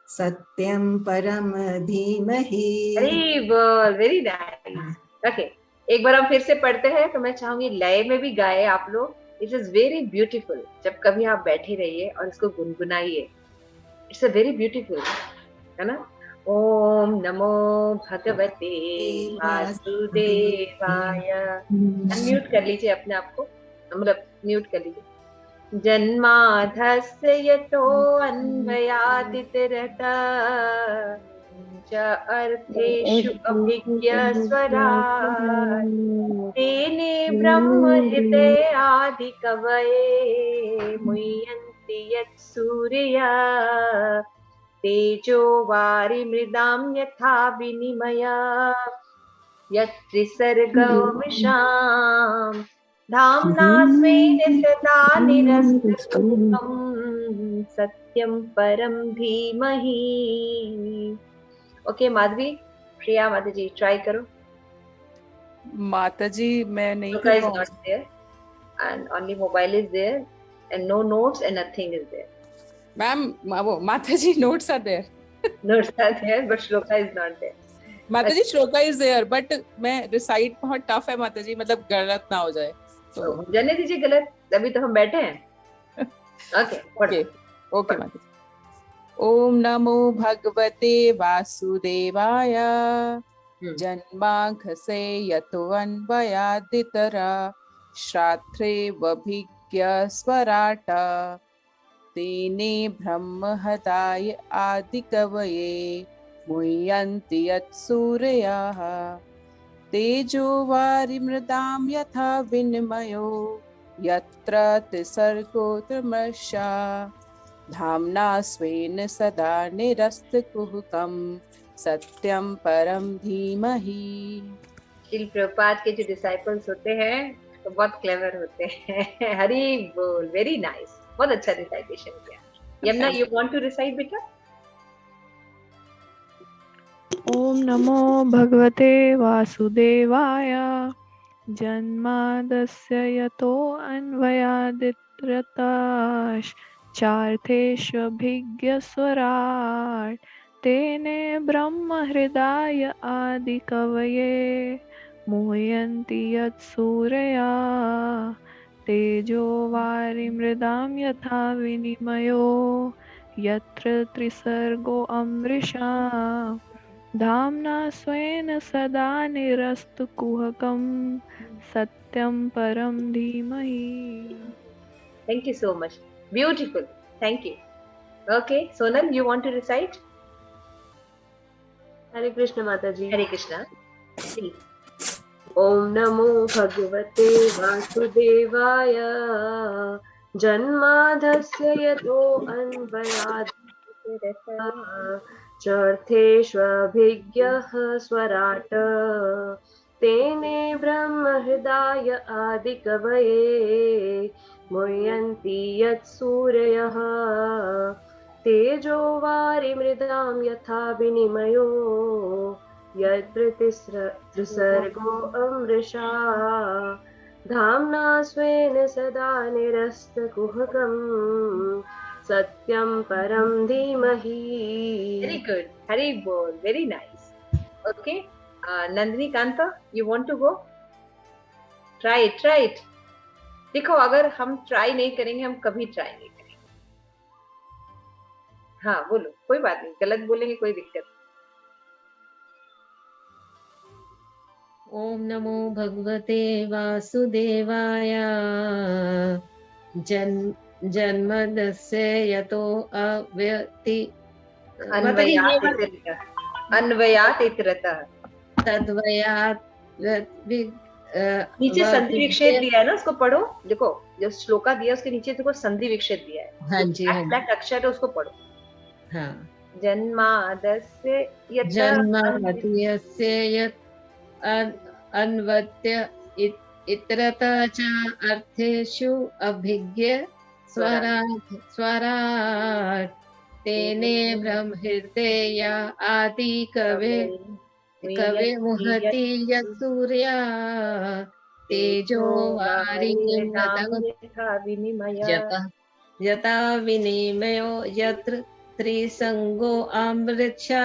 B: सत्यं परम धीमहि।
A: अरे बोल, वेरी नाइस। ओके, एक बार हम फिर से पढ़ते हैं, तो मैं चाहूंगी लय में भी गाए आप लोग। It is very beautiful. जब कभी आप बैठे रहिए और इसको गुनगुनाइए, इट्स अ वेरी ब्यूटीफुल, है ना? ओम नमो भगवते वासुदेवाय। अनम्यूट कर लीजिए अपने आप को, मतलब म्यूट कर लीजिए। जन्माधस्य यतो अन्वयादितरत च अर्थेषु अभिज्ञस्वराट् तेने ब्रह्म हृदयादिकवये मुह्यन्ति यत् सूरया तेजो वारिमृदां यथा विनिमय यत्त्रिसर्गो मृषाम् धाम्ना स्वेन सदा निरस्तकुहकं सत्यं परं धीमहि। ओके माधवी, प्रिया माता जी ट्राई करो।
C: माता जी मैं नहीं
A: Loka is not there and only mobile is there and no notes and nothing is there.
C: Ma'am वो माता जी notes are there.
A: Notes are there but Shloka is not there.
C: माता जी श्लोका इज देयर बट मैं recite बहुत tough है माता जी, मतलब गलत ना हो जाए तो
A: जाने दीजिए गलत, अभी तो हम बैठे हैं। ओके
C: ओके माता जी। ओम नमो भगवते वासुदेवाय जन्माघसे यतो अन्वयादितरा श्रात्रे वभिज्ञस्वराट तेने ब्रह्म हृदय आदिकवये मुह्यन्ति यत्सूरयः तेजो वारिमृदां यथा विनिमयो यत्र त्रिसर्गो मृषा धाम्ना स्वेन सदा निरस्तकुहकं सत्यं परं धीमहि।
A: श्रील प्रभुपाद के जो डिसाइपल्स होते हैं तो बहुत क्लेवर होते हैं। हरि बोल, वेरी नाइस, बहुत अच्छा रिसाइटेशन किया। Yamuna, you want to recite बेटा?
D: ओम नमो भगवते वासुदेवाय जन्मादस्य यतो अन्वयादित्रताश्चार्थेष्वभिज्ञस्वराट् तेने ब्रह्म हृदय आदिकवये मुह्यन्ति यत्सूरया तेजो वारिमृदां यथा विनिमयो यत्र त्रिसर्गो अमृषा धाम्ना स्वेन सदा निरस्तकुहकं सत्यं परं धीमहि।
A: Thank you so much. Beautiful. Thank you. Okay, Sonal, you want to recite?
E: Hare Krishna Mataji.
A: Hare Krishna. ॐ नमो भगवते वासुदेवाय जन्माधस्य यतो अन्वयादितरतश्चार्थेष्वभिज्ञः स्वराट् तेने ब्रह्महृदाय आदिकवये मुह्यन्ति यत्सूरयः तेजो वारिमृदां यथा विनिमयो यत्र त्रिसर्गो अमृषा धाम्ना स्वेन सदा निरस्तकुहकं सत्यं परं धीमहि. Very good. Hari bol. Very nice. Okay. Nandini Kanta, you want to go? Try it. Try it. देखो अगर हम ट्राई नहीं करेंगे हम कभी ट्राई नहीं करेंगे. हाँ बोलो, कोई बात नहीं, गलत बोलेंगे कोई दिक्कत.
E: ॐ नमो भगवते वासुदेवाय जन्मदस्य यतो
A: अन्वयात इतरतः
E: तद्वयात्
A: नीचे संधि विच्छेद दिया है ना, उसको पढ़ो. देखो जो श्लोका दिया उसके नीचे देखो संधि विच्छेद दिया है.
E: हाँ जी, हाँ जी.
A: अक्षर है उसको पढ़ो.
E: हाँ.
A: जन्मादस्य
E: यत् अन्वत्य इतरतः च अर्थेषु अभिज्ञ स्वराट् तेने ब्रह्महृदय आदि कवे मुहति यत्सूर्या तेजो यथा विनिमयो यत्र त्रिसंगो अमृच्छा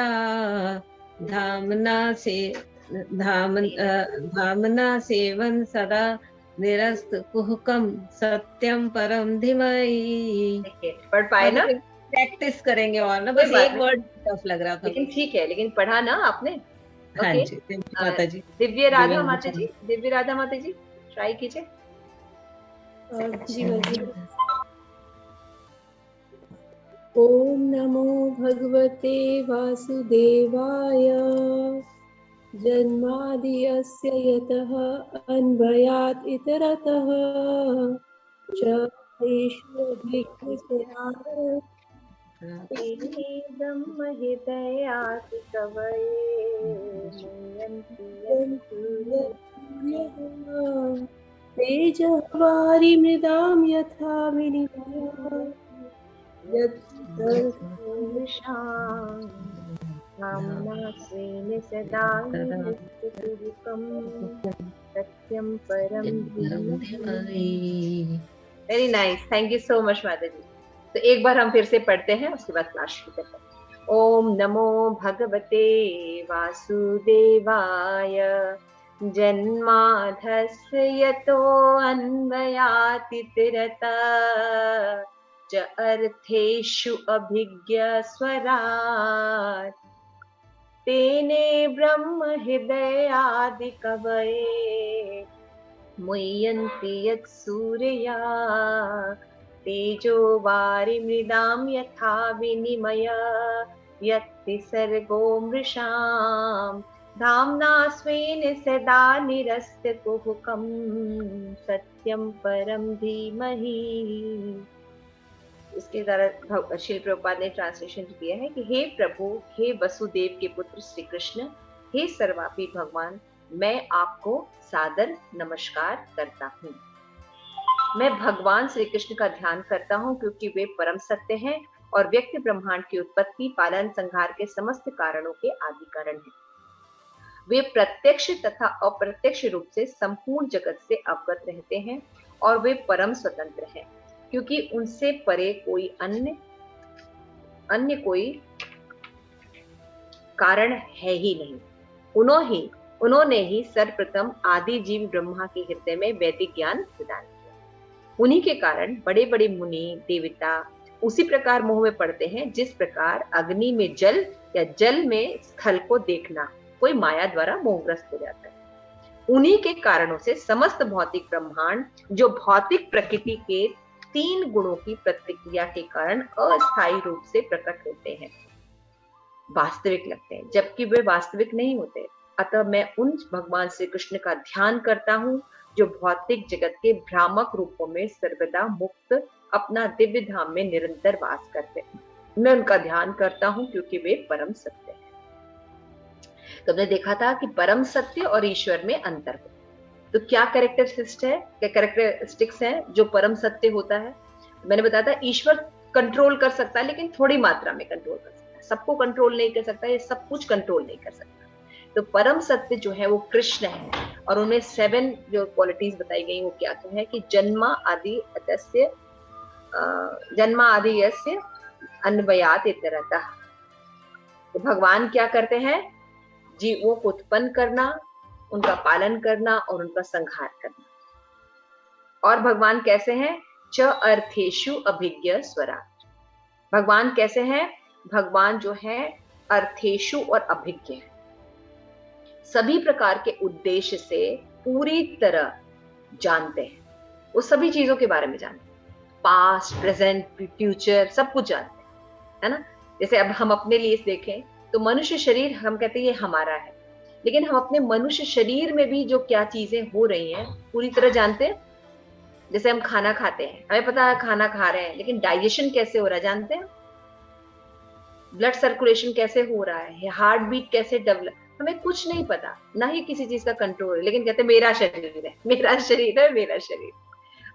E: धामना सेवन सदा निरस्त कुहकम सत्यम परम धीमहि.
A: पढ़ पाए ना?
E: प्रैक्टिस करेंगे और ना, बस एक वर्ड टफ लग रहा था.
A: लेकिन ठीक है, लेकिन पढ़ा ना आपने.
E: हाँ जी, माता जी.
A: दिव्य राधा माता जी, दिव्य राधा माता जी ट्राई कीजिए.
F: ॐ नमो भगवते वासुदेवाय जन्मादियस्य यतः अन्वयात् इतरतः
A: ब्रह्महृदयाति कवये
F: तेजवारिमृदां यथा विनिमयो
A: सत्यं परं धीमहि. Very nice, thank you so much माता जी. तो एक बार हम फिर से पढ़ते हैं, उसके बाद क्लास शुरू करते हैं. ओम नमो भगवते वासुदेवाय जन्माधस्य यतो अन्वयातिरतः च अर्थेषु अभिज्ञ स्वराट् तेने ब्रह्म हृदयादि कवये मुह्यन्ति यत्सूरया तेजो वारिमृदां यथा विनिमय यत्ति सर्गो मृषां धाम्ना स्वेन सदा निरस्तकुहकं सत्यं परं धीमहि. इसके द्वारा श्रील प्रभुपाद ने ट्रांसलेशन दिया है कि हे प्रभु, हे वसुदेव के पुत्र श्री कृष्ण, हे सर्वापी भगवान, मैं आपको सादर नमस्कार करता हूँ. मैं भगवान श्री कृष्ण का ध्यान करता हूँ क्योंकि वे परम सत्य हैं और व्यक्ति ब्रह्मांड की उत्पत्ति, पालन, संहार के समस्त कारणों के आदि कारण हैं. वे प्रत्यक्ष तथा अप्रत्यक्ष रूप से संपूर्ण जगत से अवगत रहते हैं और वे परम स्वतंत्र हैं क्योंकि उनसे परे कोई अन्य कोई कारण है ही नहीं. उन्होंने ही सर्वप्रथम आदि जीव ब्रह्मा के हृदय में वैदिक ज्ञान प्रदान किया. उन्हीं के कारण बड़े बड़े मुनि देवता उसी प्रकार मोह में पड़ते हैं जिस प्रकार अग्नि में जल या जल में स्थल को देखना कोई माया द्वारा मोहग्रस्त हो जाता है. उन्हीं के कारणों से समस्त भौतिक ब्रह्मांड जो भौतिक प्रकृति के 3 गुणों की प्रतिक्रिया के कारण अस्थायी रूप से प्रकट होते हैं, वास्तविक लगते हैं, जबकि वे वास्तविक नहीं होते. अतः मैं उन भगवान श्री कृष्ण का ध्यान करता हूँ जो भौतिक जगत के भ्रामक रूपों में सर्वदा मुक्त अपना दिव्य धाम में निरंतर वास करते हैं। मैं उनका ध्यान करता हूँ क्योंकि वे परम सत्य है। तो हमने देखा था कि परम सत्य और ईश्वर में अंतर है। तो क्या कैरेक्टरिस्टिक्स है जो परम सत्य होता है? मैंने बताया था ईश्वर कंट्रोल कर सकता है, लेकिन थोड़ी मात्रा में कंट्रोल कर सकता है, सबको कंट्रोल नहीं कर सकता, ये सब कुछ कंट्रोल नहीं कर सकता। तो परम सत्य जो है वो कृष्ण है, और उन्हें 7 जो क्वालिटीज बताई गई वो क्या क्या है कि जन्मा आदि यस्य अन्वयात इतरतः। तो भगवान क्या करते हैं? जीवों को उत्पन्न करना, उनका पालन करना और उनका संहार करना। और भगवान कैसे हैं? च अर्थेषु अभिज्ञ स्वराट। भगवान कैसे हैं? भगवान जो है अर्थेषु और अभिज्ञ है, सभी प्रकार के उद्देश्य से पूरी तरह जानते हैं, वो सभी चीजों के बारे में जानते हैं, पास्ट प्रेजेंट फ्यूचर सब कुछ जानते हैं, है ना। जैसे अब हम अपने लिए देखें तो मनुष्य शरीर हम कहते हैं ये हमारा है, लेकिन हम अपने मनुष्य शरीर में भी जो क्या चीजें हो रही हैं पूरी तरह जानते हैं। जैसे हम खाना खाते हैं, हमें पता है खाना खा रहे हैं, लेकिन डाइजेशन कैसे हो रहा है जानते हैं? ब्लड सर्कुलेशन कैसे हो रहा है, हार्ट बीट कैसे डेवलप, हमें कुछ नहीं पता, ना ही किसी चीज का कंट्रोल है। लेकिन कहते हैं मेरा शरीर है, मेरा शरीर है, मेरा शरीर,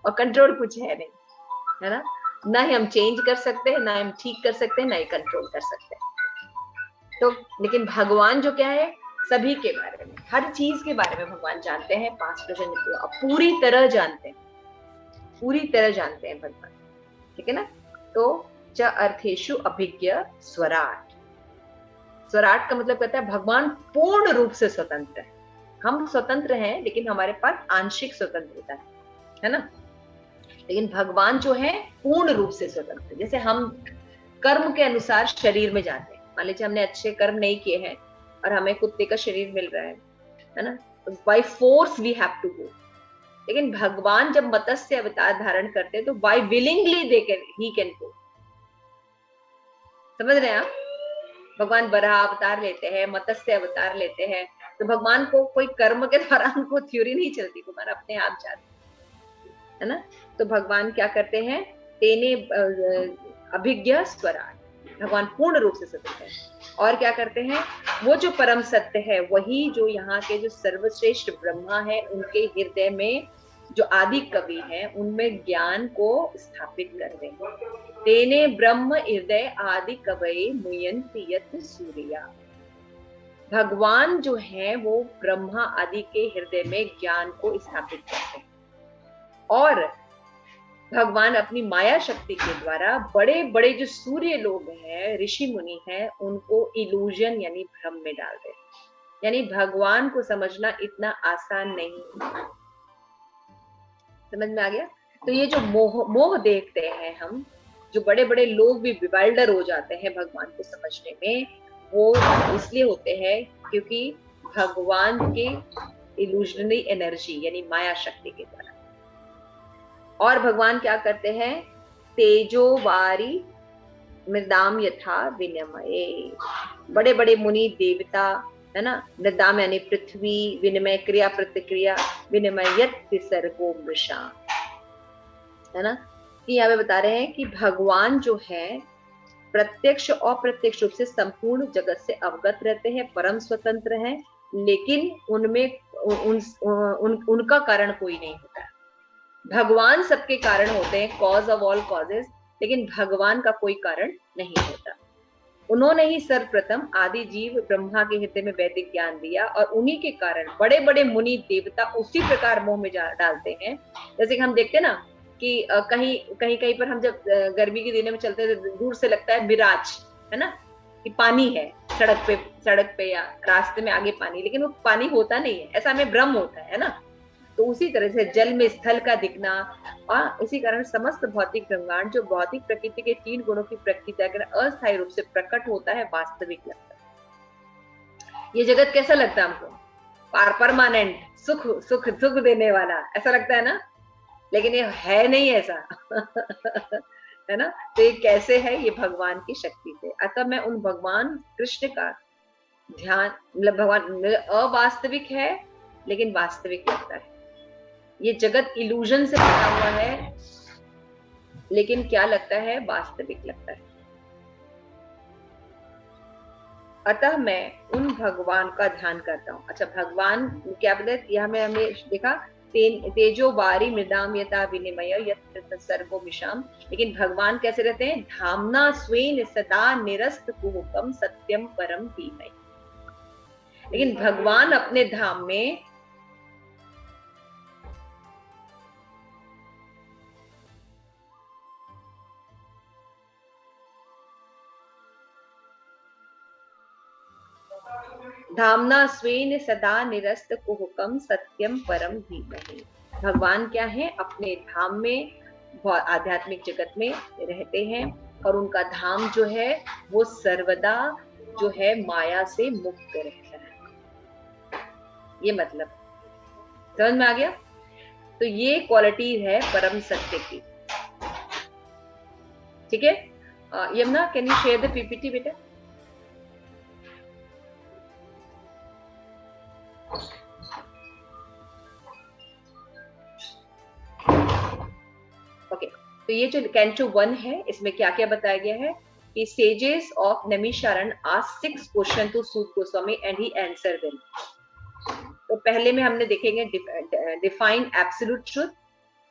A: और कंट्रोल कुछ है नहीं, है ना। ना ही हम चेंज कर सकते हैं, ना ही हम ठीक कर सकते हैं, ना ही कंट्रोल कर सकते हैं। तो लेकिन भगवान जो क्या है, सभी के बारे में, हर चीज के बारे में भगवान जानते हैं, पास्ट प्रेजेंट पूरी तरह जानते हैं, पूरी तरह जानते हैं भगवान, ठीक है ना। तो च अर्थेषु अभिज्ञ स्वराट। स्वराट का मतलब कहता है भगवान पूर्ण रूप से स्वतंत्र है। हम स्वतंत्र हैं, लेकिन हमारे पास आंशिक स्वतंत्रता है ना। लेकिन भगवान जो है पूर्ण रूप से स्वतंत्र। जैसे हम कर्म के अनुसार शरीर में जाते हैं, मान लीजिए हमने अच्छे कर्म नहीं किए हैं और हमें कुत्ते का शरीर मिल रहा है ना, by force we have to go. लेकिन भगवान जब मत्स्य अवतार धारण करते हैं तो by willingly he can go. समझ रहे हैं आप? भगवान बराह अवतार लेते हैं, मत्स्य अवतार लेते हैं, तो भगवान को कोई कर्म के द्वारा उनको थ्योरी नहीं चलती, भगवान अपने आप जाते, है ना। तो भगवान क्या करते हैं? तेने अभिज्ञ स्वराट, भगवान पूर्ण रूप से स्वतंत्र है। और क्या करते हैं? वो जो परम सत्य है, वही जो यहाँ के जो सर्वश्रेष्ठ ब्रह्मा है, उनके हृदय में जो आदि कवि है, उनमें ज्ञान को स्थापित कर दे। तेने ब्रह्म हृदय आदि कवये मुयन्ति यत् सूर्या। भगवान जो है वो ब्रह्मा आदि के हृदय में ज्ञान को स्थापित करते हैं, और भगवान अपनी माया शक्ति के द्वारा बड़े बड़े जो सूर्य लोग हैं, ऋषि मुनि हैं, उनको इल्यूजन यानी भ्रम में डाल दे। यानी भगवान को समझना इतना आसान नहीं। समझ में आ गया? तो ये जो मोह देखते हैं हम, जो बड़े बड़े लोग भी विवाल्डर हो जाते हैं भगवान को समझने में, वो इसलिए होते हैं क्योंकि भगवान के इल्यूजनरी एनर्जी यानी माया शक्ति के द्वारा। और भगवान क्या करते हैं? तेजो वारी मृदाम यथा विनिमये। बड़े बड़े मुनि देवता है ना, मृदाम यानी पृथ्वी, विनिमय क्रिया प्रतिक्रिया, विनिमय सर्गो मृषा, है ना। यहाँ पे बता रहे हैं कि भगवान जो है प्रत्यक्ष और अप्रत्यक्ष रूप से संपूर्ण जगत से अवगत रहते हैं, परम स्वतंत्र हैं, लेकिन उनमें उनका कारण कोई नहीं होता। भगवान सबके कारण होते हैं, कॉज ऑफ ऑल कॉजेस, लेकिन भगवान का कोई कारण नहीं होता। उन्होंने ही सर्वप्रथम आदि जीव ब्रह्मा के हृदय में वैदिक ज्ञान दिया, और उन्हीं के कारण बड़े बड़े मुनि देवता उसी प्रकार मोह में डालते हैं। जैसे कि हम देखते हैं ना कि कहीं पर हम जब गर्मी के दिनों में चलते हैं तो दूर से लगता है मिराज, है ना, कि पानी है सड़क पे या रास्ते में आगे पानी, लेकिन वो पानी होता नहीं है, ऐसा हमें भ्रम होता है ना। तो उसी तरह से जल में स्थल का दिखना, और इसी कारण समस्त भौतिक ब्रह्मांड जो भौतिक प्रकृति के 3 गुणों की प्रकृति के अस्थायी रूप से प्रकट होता है, वास्तविक लगता है। ये जगत कैसा लगता है हमको? परमानेंट, सुख सुख सुख देने वाला, ऐसा लगता है ना, लेकिन ये है नहीं ऐसा है ना। तो ये कैसे है? ये भगवान की शक्ति से। अतः मैं उन भगवान कृष्ण का ध्यान मतलब भगवान अवास्तविक है लेकिन वास्तविक लगता है। ये जगत इल्यूजन से बना हुआ है लेकिन क्या लगता है, वास्तविक लगता है। अतः मैं उन भगवान का ध्यान करता हूँ। अच्छा, भगवान क्या बोले, यह में हमने देखा तेजो वारी मृदाम यथा विनिमय यत्र सर्वो विषाम। लेकिन भगवान कैसे रहते हैं, धामना स्वेन सदा निरस्त कुहुकम सत्यम परम धीमहि। लेकिन भगवान अपने धाम में धामना स्वेन सदा निरस्त कुहुकम सत्यम परम धीमहि। भगवान क्या है, अपने धाम में आध्यात्मिक जगत में रहते हैं और उनका धाम जो है वो सर्वदा जो है माया से मुक्त रहता है। ये मतलब समझ में आ गया। तो ये क्वालिटी है परम सत्य की। ठीक है Yamuna, can you share the PPT बेटा? ओके तो ये जो कैंटो 1 है, इसमें क्या क्या बताया गया है कि sages of Naimisharanya asked 6 question to Suta Goswami and he answered them. तो पहले में हमने देखेंगे डिफाइन एब्सोल्यूट ट्रुथ,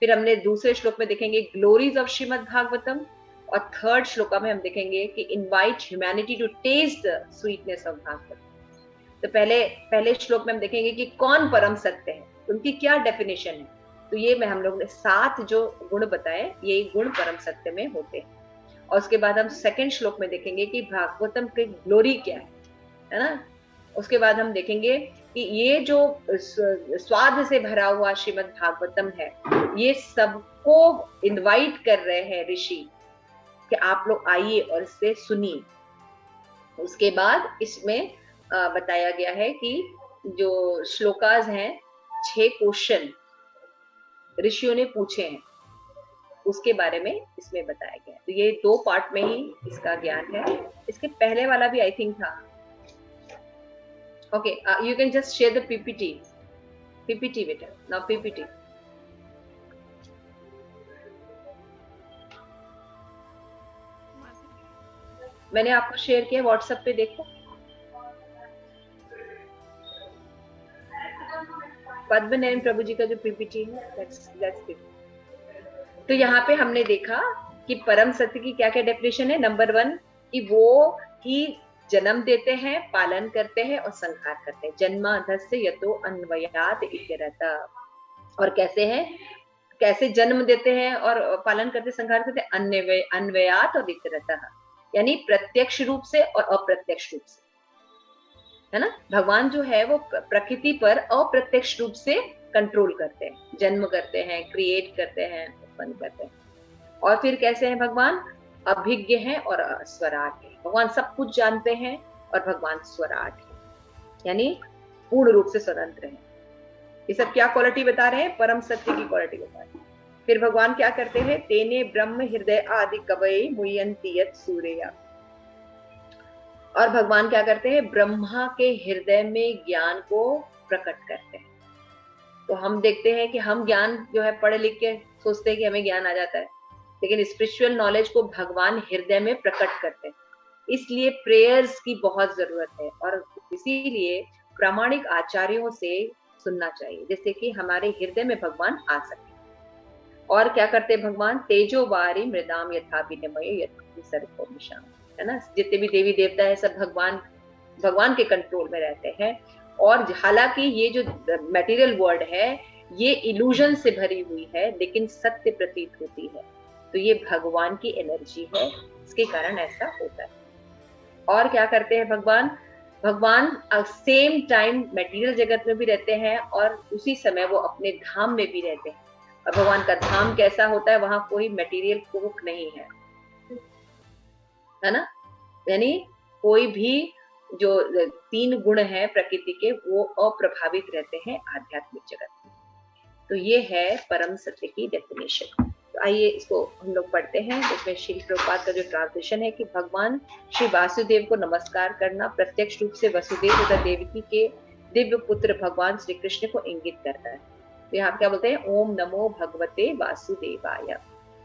A: फिर हमने दूसरे श्लोक में देखेंगे ग्लोरीज ऑफ श्रीमद् भागवतम, और थर्ड श्लोका में हम देखेंगे कि invite humanity to taste the sweetness of Bhagavat. तो पहले श्लोक में हम देखेंगे कि कौन परम सत्य है, उनकी क्या डेफिनेशन है। तो ये में हम लोग ने 7 जो गुण बताए, ये गुण परम सत्य में होते हैं। और उसके बाद हम सेकंड श्लोक में देखेंगे कि भागवतम की ग्लोरी क्या है ना। उसके बाद हम देखेंगे कि ये जो स्वाद से भरा हुआ श्रीमद् भागवतम है, ये सबको इनवाइट कर रहे हैं ऋषि कि आप लोग आइए और इससे सुनिए। उसके बाद इसमें बताया गया है कि जो श्लोकाज हैं, 6 क्वेश्चन ऋषियों ने पूछे हैं, उसके बारे में इसमें बताया गया है। तो ये 2 पार्ट में ही इसका ज्ञान है। इसके पहले वाला भी आई थिंक था। Okay you can just share the PPT बेटा, नाउ पीपीटी। मैंने आपको शेयर किया व्हाट्सएप पे, देखो। पद्म नयन प्रभु जी का जो पीपीटी है, that's it। तो यहाँ पे हमने देखा कि परम सत्य की क्या क्या डेफिनेशन है। नंबर 1 कि वो ही जन्म देते हैं, पालन करते हैं और संहार करते हैं। जन्माधस्य यतो अन्वयात इत्यर्थ। और कैसे हैं, कैसे जन्म देते हैं और पालन करते संहार करते, अन्वयात और इत्यर्थ, यानी प्रत्यक्ष रूप से और अप्रत्यक्ष रूप से, है ना। भगवान जो है वो प्रकृति पर अप्रत्यक्ष रूप से कंट्रोल करते हैं, जन्म करते हैं, क्रिएट करते हैं, उत्पन्न करते हैं। और फिर कैसे हैं भगवान, अभिज्ञ हैं और स्वराट है। भगवान सब कुछ जानते हैं और भगवान स्वराट है, यानी पूर्ण रूप से स्वतंत्र है। ये सब क्या क्वालिटी बता रहे हैं, परम सत्य की क्वालिटी बता रहे हैं। फिर भगवान क्या करते हैं, तेने ब्रह्म हृदय आदि कवये मुह्यन्ति यत् सूरया। और भगवान क्या करते हैं, ब्रह्मा के हृदय में ज्ञान को प्रकट करते हैं। तो हम देखते हैं कि हम ज्ञान जो है पढ़े लिख के सोचते हैं कि हमें ज्ञान आ जाता है, लेकिन स्पिरिचुअल नॉलेज को भगवान हृदय में प्रकट करते हैं। इसलिए प्रेयर्स की बहुत जरूरत है और इसीलिए प्रामाणिक आचार्यों से सुनना चाहिए, जिससे कि हमारे हृदय में भगवान आ सके। और क्या करते हैं भगवान, तेजो वारी मृदाम यथा विनिमय यथा सर्वो विषाम, है ना। जितने भी देवी देवता है सब भगवान के कंट्रोल में रहते हैं। और हालांकि ये जो मटेरियल वर्ल्ड है ये इल्यूजन से भरी हुई है, लेकिन सत्य प्रतीत होती है। तो ये भगवान की एनर्जी है, इसके कारण ऐसा होता है। और क्या करते हैं भगवान सेम टाइम मटेरियल जगत में भी रहते हैं और उसी समय वो अपने धाम में भी रहते हैं। और भगवान का धाम कैसा होता है, वहां कोई मटेरियल भोग नहीं है ना। यानी कोई भी जो 3 गुण है प्रकृति के, वो अप्रभावित रहते हैं आध्यात्मिक जगत में। तो ये है परम सत्य की डेफिनेशन। तो आइए इसको हम लोग पढ़ते हैं। इसमें श्री प्रभुपाद का जो ट्रांसलेशन है कि भगवान श्री वासुदेव को नमस्कार करना प्रत्यक्ष रूप से वसुदेव तथा देवकी के दिव्य पुत्र भगवान श्री कृष्ण को इंगित करता है। तो यहाँ क्या बोलते हैं, ओम नमो भगवते वासुदेवाय,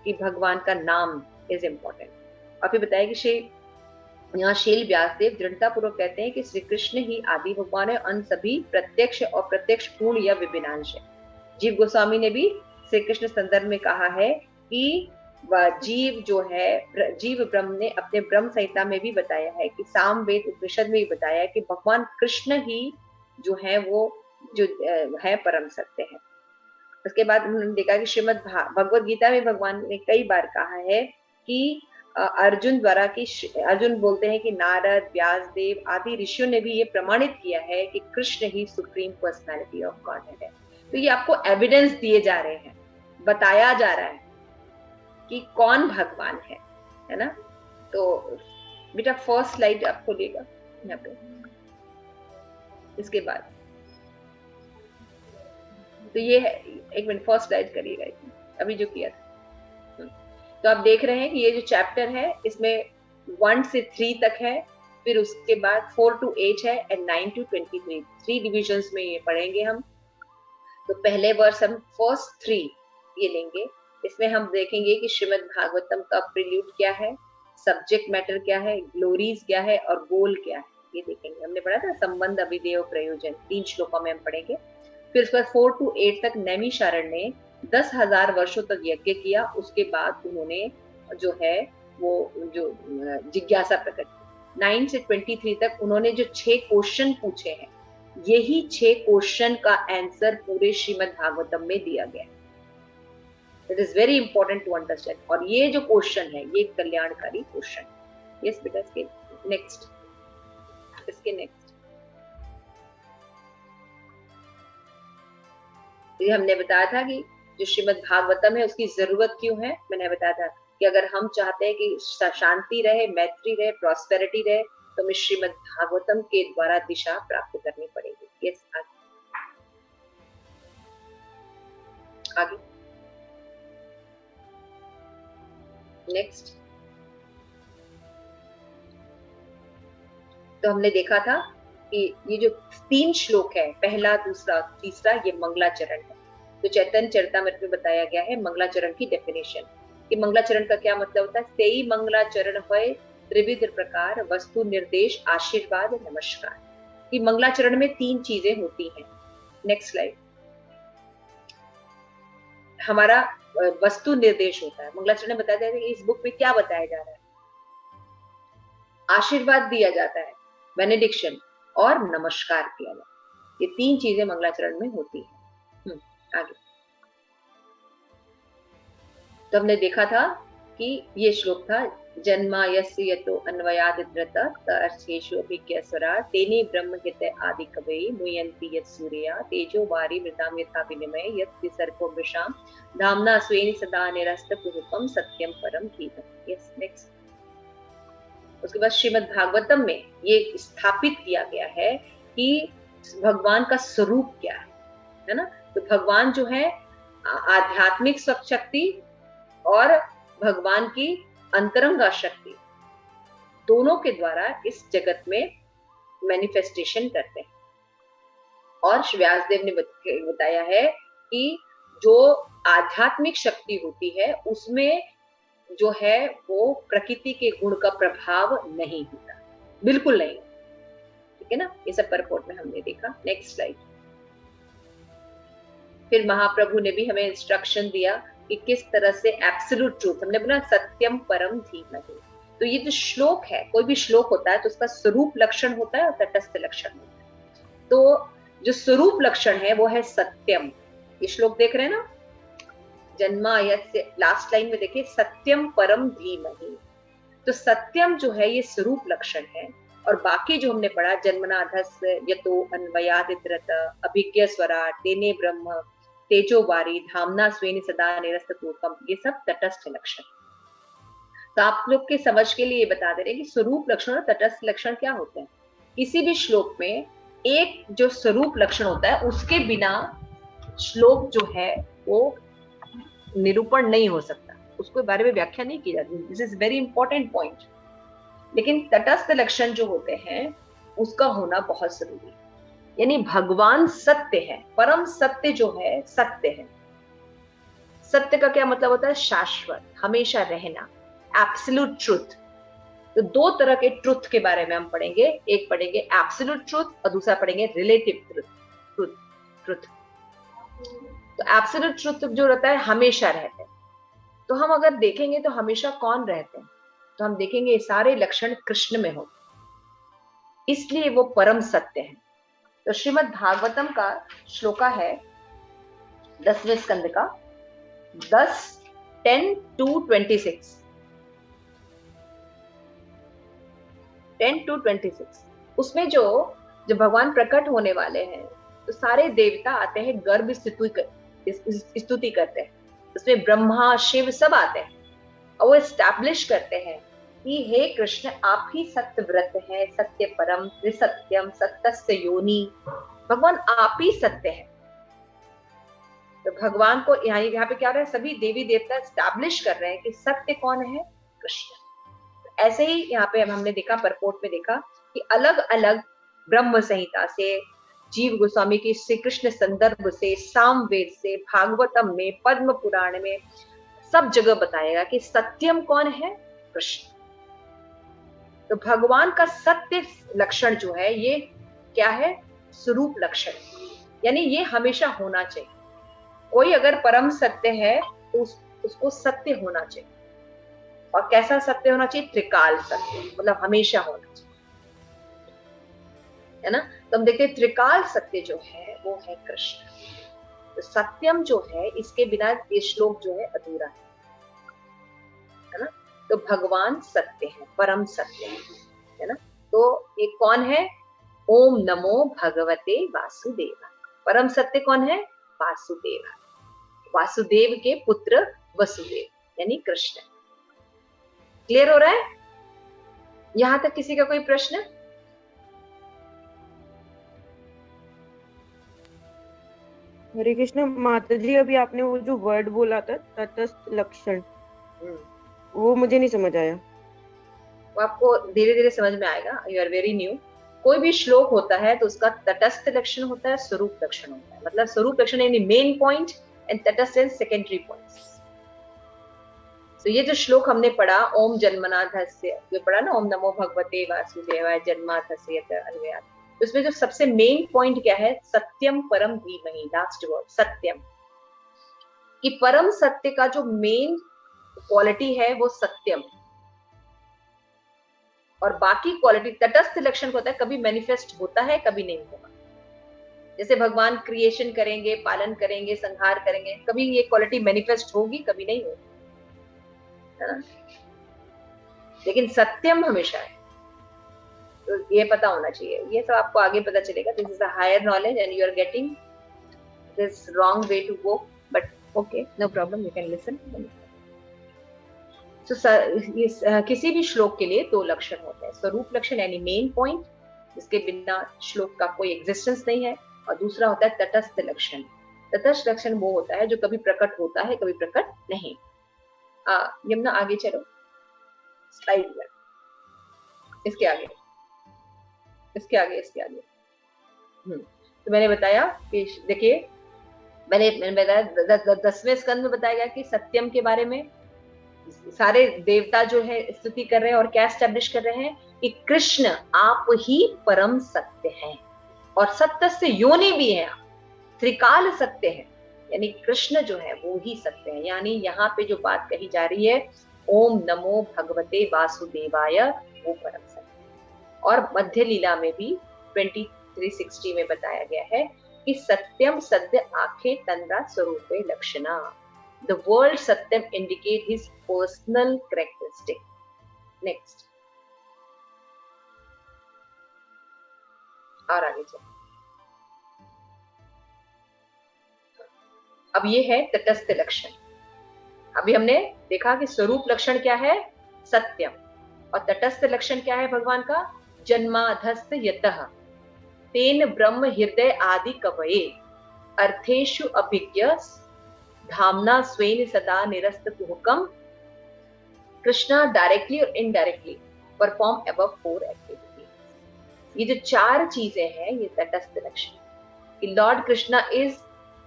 A: कि भगवान का नाम इज इम्पोर्टेंट। और फिर बताया कि श्री यहाँ शील व्यासदेव दृढ़ता पूर्वक कहते हैं कि श्री कृष्ण ही आदि भगवान है, अन्य सभी प्रत्यक्ष और प्रत्यक्ष पूर्ण या विभिन्नांश है। जीव गोस्वामी ने भी श्री कृष्ण संदर्भ में कहा है कि जीव जो है, जीव ब्रह्म ने अपने ब्रह्म संहिता में भी बताया है कि सामवेद उपनिषद में भी बताया है कि भगवान कृष्ण ही जो है वो जो है परम सत्य है। उसके बाद उन्होंने देखा कि श्रीमद् भगवद गीता में भगवान ने कई बार कहा है कि अर्जुन द्वारा कि अर्जुन बोलते हैं कि नारद, व्यासदेव आदि ऋषियों ने भी ये प्रमाणित किया है कि कृष्ण ही सुप्रीम पर्सनालिटी ऑफ गॉडहेड है। तो ये आपको एविडेंस दिए जा रहे हैं, बताया जा रहा है कि कौन भगवान है ना। तो बेटा फर्स्ट स्लाइड आप खोलिएगा यहाँ पे। इसके बाद तो ये है, एक मिनट फर्स्ट स्लाइड करिएगा अभी जो किया था। तो आप देख रहे हैं कि ये जो चैप्टर है इसमें 1 से 3 तक है, फिर उसके बाद 4 to 8 है एंड 9 to 23, 3 डिविजन्स में ये पढ़ेंगे हम। तो पहले वर्ष हम फर्स्ट 3 ये लेंगे। इसमें हम देखेंगे कि श्रीमद् भागवतम का प्रिल्यूड क्या है, सब्जेक्ट मैटर क्या है, ग्लोरीज क्या है और गोल क्या है, ये देखेंगे। हमने पढ़ा था संबंध, अभिधेय, प्रयोजन, 3 श्लोकों में हम पढ़ेंगे। फिर उसके बाद 4 to 8 तक नैमिषारण्य ने 10,000 वर्षों तक यज्ञ किया। उसके बाद उन्होंने जो है वो जो जिज्ञासा प्रकट की। 9 से 23 तक उन्होंने जो 6 क्वेश्चन पूछे हैं, यही 6 क्वेश्चन का आंसर पूरे श्रीमद् भागवतम में दिया गया है। It is very important to understand. और ये जो क्वेश्चन है ये कल्याणकारी क्वेश्चन। यस बेटा, इसके नेक्स्ट ये हमने बताया था कि जो श्रीमद् भागवतम है उसकी जरूरत क्यों है। मैंने बताया था कि अगर हम चाहते हैं कि शांति रहे, मैत्री रहे, प्रॉस्पेरिटी रहे, तो हमें श्रीमद् भागवतम के द्वारा दिशा प्राप्त करनी पड़ेगी। यस, आगे नेक्स्ट। तो हमने देखा था कि ये जो 3 श्लोक है, पहला, दूसरा, तीसरा, ये मंगलाचरण है। तो चैतन्य चरितामृत में बताया गया है मंगलाचरण की डेफिनेशन कि मंगलाचरण का क्या मतलब होता है। सेई मंगलाचरण है त्रिविध प्रकार, वस्तु, निर्देश, आशीर्वाद, नमस्कार। कि मंगलाचरण में 3 चीजें होती हैं। Next slide. हमारा वस्तु निर्देश होता है। मंगलाचरण में बताया जाता है कि इस बुक में क्या बताया जा रहा है। आशीर्वाद दिया जाता है, बेनेडिक्शन, और नमस्कार किया जाता है। ये 3 चीजें मंगलाचरण में होती है। आगे तो हमने देखा था कि ये श्लोक था जन्मायस्य यतो अन्वयादिद्रता अर्थेषु अभिज्ञस्वरा तेने ब्रह्महित आदि कवये मुह्यन्ति यत् सूर्या तेजो वारि मृताम यथा विनिमय यत् विसर्गो वृषाम धाम्ना स्वेन सदा निरस्तकुरूपम सत्यम परम धीमहि। Yes, next. उसके बाद श्रीमद् भागवतम में ये स्थापित किया गया है कि भगवान का स्वरूप क्या है ना। तो भगवान जो है आध्यात्मिक शक्ति और भगवान की अंतरंगा शक्ति दोनों के द्वारा इस जगत में मैनिफेस्टेशन करते हैं। और व्यासदेव ने बताया है कि जो आध्यात्मिक शक्ति होती है उसमें जो है वो प्रकृति के गुण का प्रभाव नहीं होता, बिल्कुल नहीं, ठीक है ना। ये सब परपोर्ट में हमने देखा। Next slide. फिर महाप्रभु ने भी हमें इंस्ट्रक्शन दिया कि किस तरह से एब्सोल्यूट ट्रूथ, हमने बोला सत्यम परम धीमहि। तो ये जो श्लोक है, कोई भी श्लोक होता है तो उसका स्वरूप लक्षण होता है और तटस्थ लक्षण होता है। तो जो स्वरूप लक्षण है वो है सत्यम। ये श्लोक देख रहे हैं ना, जन्मायस्य, लास्ट लाइन में देखिए सत्यम परम धीमहि। तो सत्यम जो है ये स्वरूप लक्षण है। और बाकी जो हमने पढ़ा जन्मनाधस्य यतो अन्वयादिद्रत अभिज्ञ स्वरा तेने ब्रह्म तेजो वारी धामना स्वेनि सदा निरस्तकुरूपम, ये सब तटस्थ लक्षण। तो आप लोग के समझ के लिए बता दे रहे हैं कि स्वरूप लक्षण और तटस्थ लक्षण क्या होते हैं। किसी भी श्लोक में एक जो स्वरूप लक्षण होता है उसके बिना श्लोक जो है वो निरूपण नहीं हो सकता, उसके बारे में व्याख्या नहीं की जाती। This is very important point. लेकिन तटस्थ लक्षण जो होते हैं उसका होना बहुत जरूरी है। यानी भगवान सत्य है, परम सत्य जो है सत्य है। सत्य का क्या मतलब होता है? शाश्वत, हमेशा रहना, एब्सोल्यूट ट्रुथ। तो दो तरह के ट्रुथ के बारे में हम पढ़ेंगे, एक पढ़ेंगे एब्सोल्यूट ट्रुथ और दूसरा पढ़ेंगे रिलेटिव ट्रुथ। तो एब्सोल्यूट ट्रुथ जो रहता है हमेशा रहते हैं। तो हम अगर देखेंगे तो हमेशा कौन रहते हैं, तो हम देखेंगे ये सारे लक्षण कृष्ण में हो, इसलिए वो परम सत्य है। तो श्रीमद् भागवतम का श्लोका है 10वें स्कंद का 10:10-26। 10-26 उसमें जो भगवान प्रकट होने वाले हैं तो सारे देवता आते हैं, गर्भ स्तुति करते हैं। उसमें ब्रह्मा शिव सब आते हैं और वो एस्टैब्लिश करते हैं कि हे कृष्ण आप ही सत्य व्रत है, सत्य परम त्रिसत्यम सत्यस्य योनि, भगवान आप ही सत्य है। तो भगवान को यहाँ पे क्या हो रहा है, सभी देवी देवता एस्टैब्लिश कर रहे हैं कि सत्य कौन है, कृष्ण। ऐसे ही यहाँ पे हमने देखा, परपोर्ट में देखा कि अलग अलग ब्रह्म संहिता से, जीव गोस्वामी की श्री कृष्ण संदर्भ से, सामवेद से, भागवतम में, पद्म पुराण में सब जगह बताएगा कि सत्यम कौन है, कृष्ण। तो भगवान का सत्य लक्षण जो है ये क्या है, स्वरूप लक्षण, यानी ये हमेशा होना चाहिए। कोई अगर परम सत्य है तो उसको सत्य होना चाहिए। और कैसा सत्य होना चाहिए? त्रिकाल सत्य, मतलब हमेशा होना चाहिए, है ना। तो हम देखते हैं त्रिकाल सत्य जो है वो है कृष्ण। तो सत्यम जो है इसके बिना ये श्लोक जो है अधूरा है ना। तो भगवान सत्य है, परम सत्य है ना। तो ये कौन है? ओम नमो भगवते वासुदेवा। परम सत्य कौन है? वासुदेव। वासुदेव के पुत्र वसुदेव यानी कृष्ण। क्लियर हो रहा है यहां तक? किसी का कोई प्रश्न?
G: हरे कृष्ण माता जी, अभी आपने वो जो वर्ड बोला था तटस्थ लक्षण, वो मुझे नहीं समझ आया।
A: वो आपको धीरे धीरे समझ में आएगा, यू आर वेरी न्यू। कोई भी श्लोक होता है तो उसका तटस्थ लक्षण होता है, स्वरूप लक्षण होता है। मतलब स्वरूप लक्षण यानी मेन पॉइंट एंड तटस्थ एंड सेकेंडरी पॉइंट्स। तो ये जो श्लोक हमने पढ़ा, ओम जन्मनाथस्य, जो पढ़ा ना, ओम नमो भगवते वासुदेवाय जन्माथस्य अन्वयात्, उसमें जो सबसे मेन पॉइंट क्या है? सत्यम परम धीमहि, लास्ट वर्ड सत्यम। कि परम सत्य का जो मेन क्वालिटी है वो सत्यम, और बाकी क्वालिटी तटस्थ लक्षण होता है, कभी मैनिफेस्ट होता है कभी नहीं होगा। जैसे भगवान क्रिएशन करेंगे, पालन करेंगे, संहार करेंगे, कभी ये क्वालिटी मैनिफेस्ट होगी कभी नहीं होगी, है ना। लेकिन सत्यम हमेशा है, तो ये पता होना चाहिए। ये सब आपको आगे पता चलेगा। This is a higher knowledge and you are getting this wrong way to go, but okay, no problem, you can listen. तो किसी भी श्लोक के लिए दो लक्षण होते हैं, स्वरूप लक्षण यानी मेन पॉइंट जिसके बिना श्लोक का कोई एग्जिस्टेंस नहीं है, और दूसरा होता है तटस्थ लक्षण। तटस्थ लक्षण वो होता है जो कभी प्रकट होता है कभी प्रकट नहीं। यमुना आगे चलो, स्लाइड में इसके आगे तो मैंने बताया कि देखिए, मैंने बताया 10वें स्कंद में बताया गया कि सत्यम के बारे में सारे देवता जो है स्तुति कर रहे हैं और क्या एस्टेब्लिश कर रहे हैं कि कृष्ण आप ही परम सत्य हैं और सत्य से योनि भी है, त्रिकाल सत्य है, यानी कृष्ण जो है वो ही सत्य है। यानी यहाँ पे जो बात कही जा रही है, ओम नमो भगवते वासुदेवाय, वो परम सत्य। और मध्य लीला में भी 2360 में बताया गया है कि सत्यम सद्य आखे तंद्रा स्वरूपे लक्षणा। The word Satyam indicate his personal characteristic. Next. और आगे चलो। अब ये है तटस्थ लक्षण। अभी हमने देखा कि स्वरूप लक्षण क्या है, सत्यम, और तटस्थ लक्षण क्या है भगवान का, जन्माधस्य यतः तेन ब्रह्म हृदय आदि कवये अर्थेषु अभिज्ञ धामना स्वेन सदा निरस्त कुहकम, कृष्णा डायरेक्टली और इनडायरेक्टली परफॉर्म अबव 4 एक्टिविटीज। ये जो 4 चीजें हैं ये तटस्थ लक्षण कि Lord Krishna is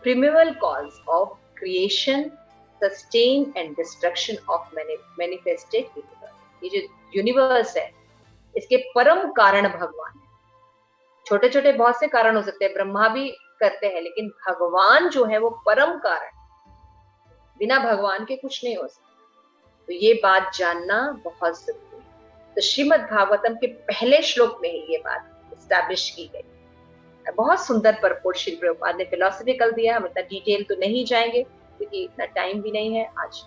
A: primeval cause of creation, sustain and destruction of manifested universe। ये जो यूनिवर्स है इसके परम कारण भगवान है। छोटे छोटे बहुत से कारण हो सकते हैं, ब्रह्मा भी करते हैं, लेकिन भगवान जो है वो परम कारण, बिना भगवान के कुछ नहीं हो सकता। तो ये बात जानना बहुत जरूरी है। तो श्रीमद् भागवतम के पहले श्लोक में ही ये बात एस्टैब्लिश की गई। बहुत सुंदर परपोर्ट श्री प्रभुपाद ने फिलोसफिकल दिया। हम इतना डिटेल तो नहीं जाएंगे क्योंकि इतना टाइम भी नहीं है आज।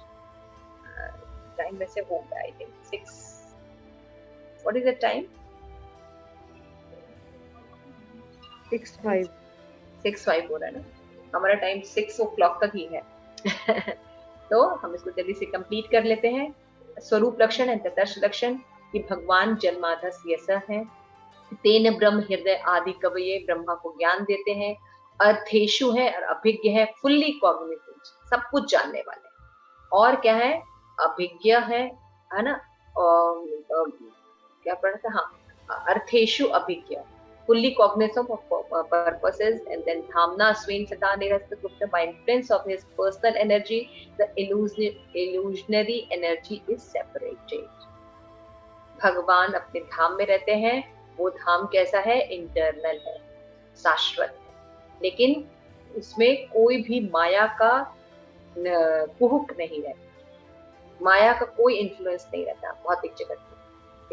A: टाइम वैसे होगा I think 6, what is the time? 6:05 हो रहा है ना, हमारा टाइम 6 o'clock तक ही है। तो हम इसको जल्दी से कंप्लीट कर लेते हैं। स्वरूप लक्षण है, तटस्थ लक्षण कि भगवान जन्माद्यस्य है, तेन ब्रह्म हृदय आदि कवये, ब्रह्मा को ज्ञान देते हैं, अर्थेषु है और अभिज्ञ है, फुल्ली कॉग्निटिव, सब कुछ जानने वाले हैं। और क्या है? अभिज्ञ है ना, और क्या पढ़ा था? हाँ, अर्थेषु अभिज्ञ, fully cognizant of purposes, and then Dhamna Swain Sata Nirasta Gupta, by influence of his personal energy, the illusionary energy is separated। भगवान अपने धाम में रहते हैं, वो धाम कैसा है? इंटरनल है, शाश्वत है, लेकिन उसमें कोई भी माया का कुहुक नहीं रहता, माया का कोई इन्फ्लुएंस नहीं रहता भौतिक जगत में।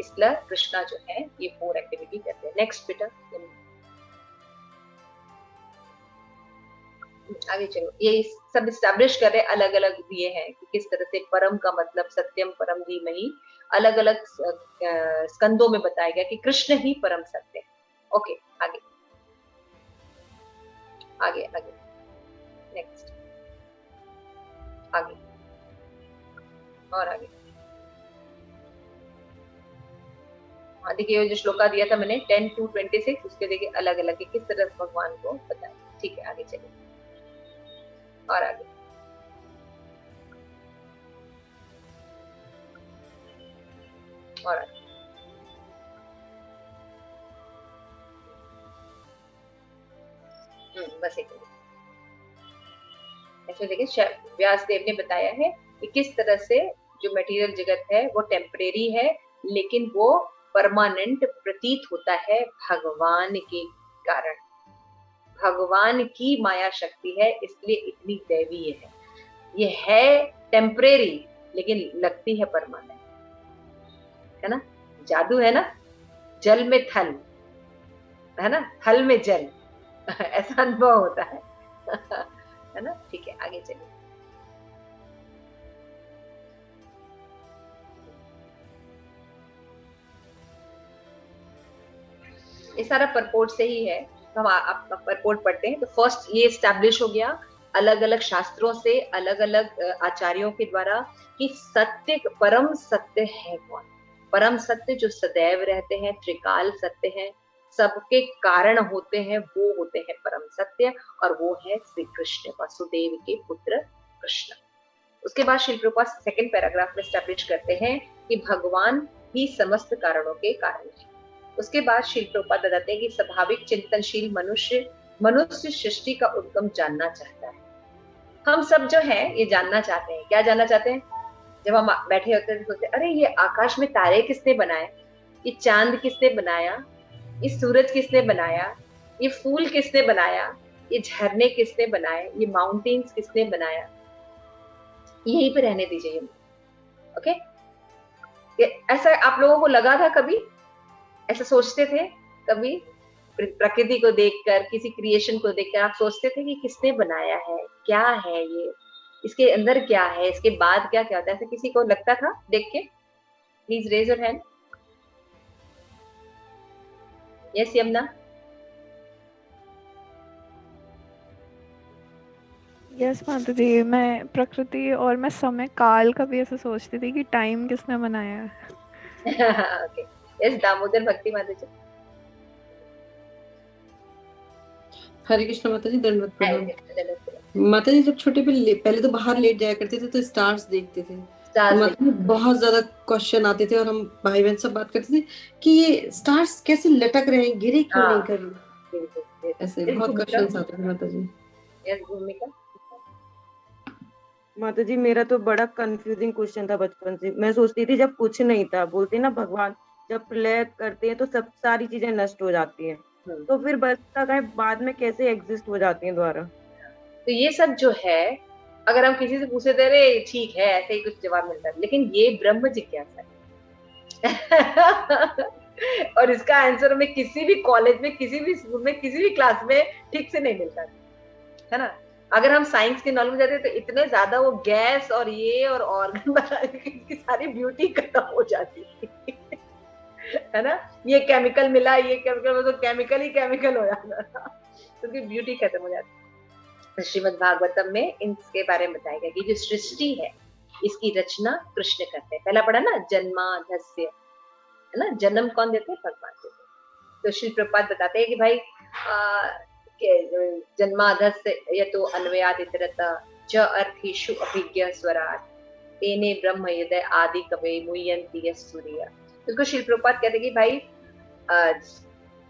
A: इसलिए कृष्णा जो है ये 4 एक्टिविटी करते हैं। नेक्स्ट बेटा, आगे चलो। ये सब इस्टेब्लिश कर रहे अलग अलग दिए हैं कि किस तरह से परम का मतलब सत्यम परम धीमहि, अलग अलग स्कंदों में बताया गया कि कृष्ण ही परम सत्य है। ओके, आगे आगे आगे, नेक्स्ट, आगे और आगे। देखिए जो श्लोका दिया था मैंने 10 to 26, उसके देखिए अलग अलग किस तरह भगवान को बताया। ठीक है, आगे चलिए और आगे। और आगे बस एक ऐसे देखिए व्यास देव ने बताया है कि किस तरह से जो मटेरियल जगत है वो टेम्परेरी है, लेकिन वो परमानेंट प्रतीत होता है भगवान के कारण। भगवान की माया शक्ति है, इसलिए इतनी दैवीय है। ये है टेम्परेरी लेकिन लगती है परमानेंट, है ना। जादू है ना, जल में थल, है ना, थल में जल, ऐसा अनुभव होता है है ना। ठीक है, आगे चलिए। ये सारा परपोर्ट से ही है, तो हम आप परपोर्ट पढ़ते हैं। तो फर्स्ट ये एस्टैब्लिश हो गया अलग अलग शास्त्रों से, अलग अलग आचार्यों के द्वारा कि सत्य, परम सत्य है कौन। परम सत्य जो सदैव रहते हैं, त्रिकाल सत्य है, सबके कारण होते हैं, वो होते हैं परम सत्य, और वो है श्री कृष्ण, वासुदेव के पुत्र कृष्ण। उसके बाद श्री प्रभुपाद सेकंड पैराग्राफ में एस्टैब्लिश करते हैं कि भगवान ही समस्त कारणों के कारण है। उसके बाद श्री प्रभुपाद बताते हैं कि स्वाभाविक चिंतनशील मनुष्य सृष्टि का उद्गम जानना चाहता है। हम सब जो है ये जानना चाहते हैं। क्या जानना चाहते हैं? जब हम बैठे होते हैं तो सोचते हैं, अरे ये आकाश में तारे किसने बनाए, ये चांद किसने बनाया, ये सूरज किसने बनाया, ये फूल किसने बनाया, ये झरने किसने बनाए, ये माउंटेन्स किसने बनाया। यहीं पे रहने दीजिए। ओके, ऐसा आप लोगों को लगा था कभी? ऐसा सोचते थे कभी? प्रकृति को देखकर, किसी क्रिएशन को देखकर आप सोचते थे कि किसने बनाया है, क्या है ये, इसके अंदर क्या है, इसके बाद क्या क्या होता है? ऐसा किसी को लगता था देख के? Please raise your hand. Yes Yamuna?
D: Yes mata ji, मैं प्रकृति और मैं समय काल का भी ऐसा सोचती थी कि टाइम किसने बनाया है।
A: ओके, यस दामोदर भक्ति माता जी।
H: हरे कृष्ण माता जी, दंडवत प्रणाम। माता जी जब छोटे पे पहले तो बाहर लेट जाया करते थे तो स्टार्स देखते थे, तो
A: स्टार्स
H: माता जी बहुत ज्यादा क्वेश्चन आते थे और हम भाई बहन सब बात करते थे कि ये स्टार्स कैसे लटक रहे हैं, गिरे क्यों नहीं कर रहे,
A: बिल्कुल।
H: ऐसे
A: इस
H: बहुत
A: भूमिका
H: क्वेश्चन आते थे माता जी।
A: यस भूमिका
G: माता जी मेरा तो बड़ा कंफ्यूजिंग क्वेश्चन था बचपन से। मैं सोचती थी जब कुछ नहीं था, बोलते ना भगवान जब प्रलय करते हैं तो सब सारी चीजें नष्ट हो जाती हैं, तो फिर बचता का बाद में कैसे एग्जिस्ट हो जाती हैं दोबारा?
A: तो ये सब जो है, अगर हम किसी से पूछे तो रे ठीक है ऐसे ही कुछ जवाब मिलता है, लेकिन ये ब्रह्म जिज्ञासा है। और इसका आंसर हमें किसी भी कॉलेज में, किसी भी स्कूल में, किसी भी क्लास में ठीक से नहीं मिलता है ना। अगर हम साइंस के नॉलेज में जाते तो इतने ज्यादा वो गैस और ये और ऑर्गन बनाने की सारी ब्यूटी खत्म हो जाती है ना। ये केमिकल मिला, ये केमिकल, तो केमिकल ही केमिकल हो जाता था, क्योंकि ब्यूटी खत्म हो जाती। श्रीमद् भागवतम में इनके बारे में बताया गया कि जो सृष्टि है इसकी रचना कृष्ण करते हैं। पहला पढ़ा ना, जन्माधस्य, है ना, जन्म कौन देते हैं? भगवान देते हैं। तो श्री प्रपात बताते हैं कि भाई जन्माधस्य यतो अन्वयाद इतरतः च अर्थेषु अभिज्ञ स्वराट तेने ब्रह्म यदय आदि कवे मुह्यन्ति सूर्य। इसको श्री प्रपात कहते हैं कि भाई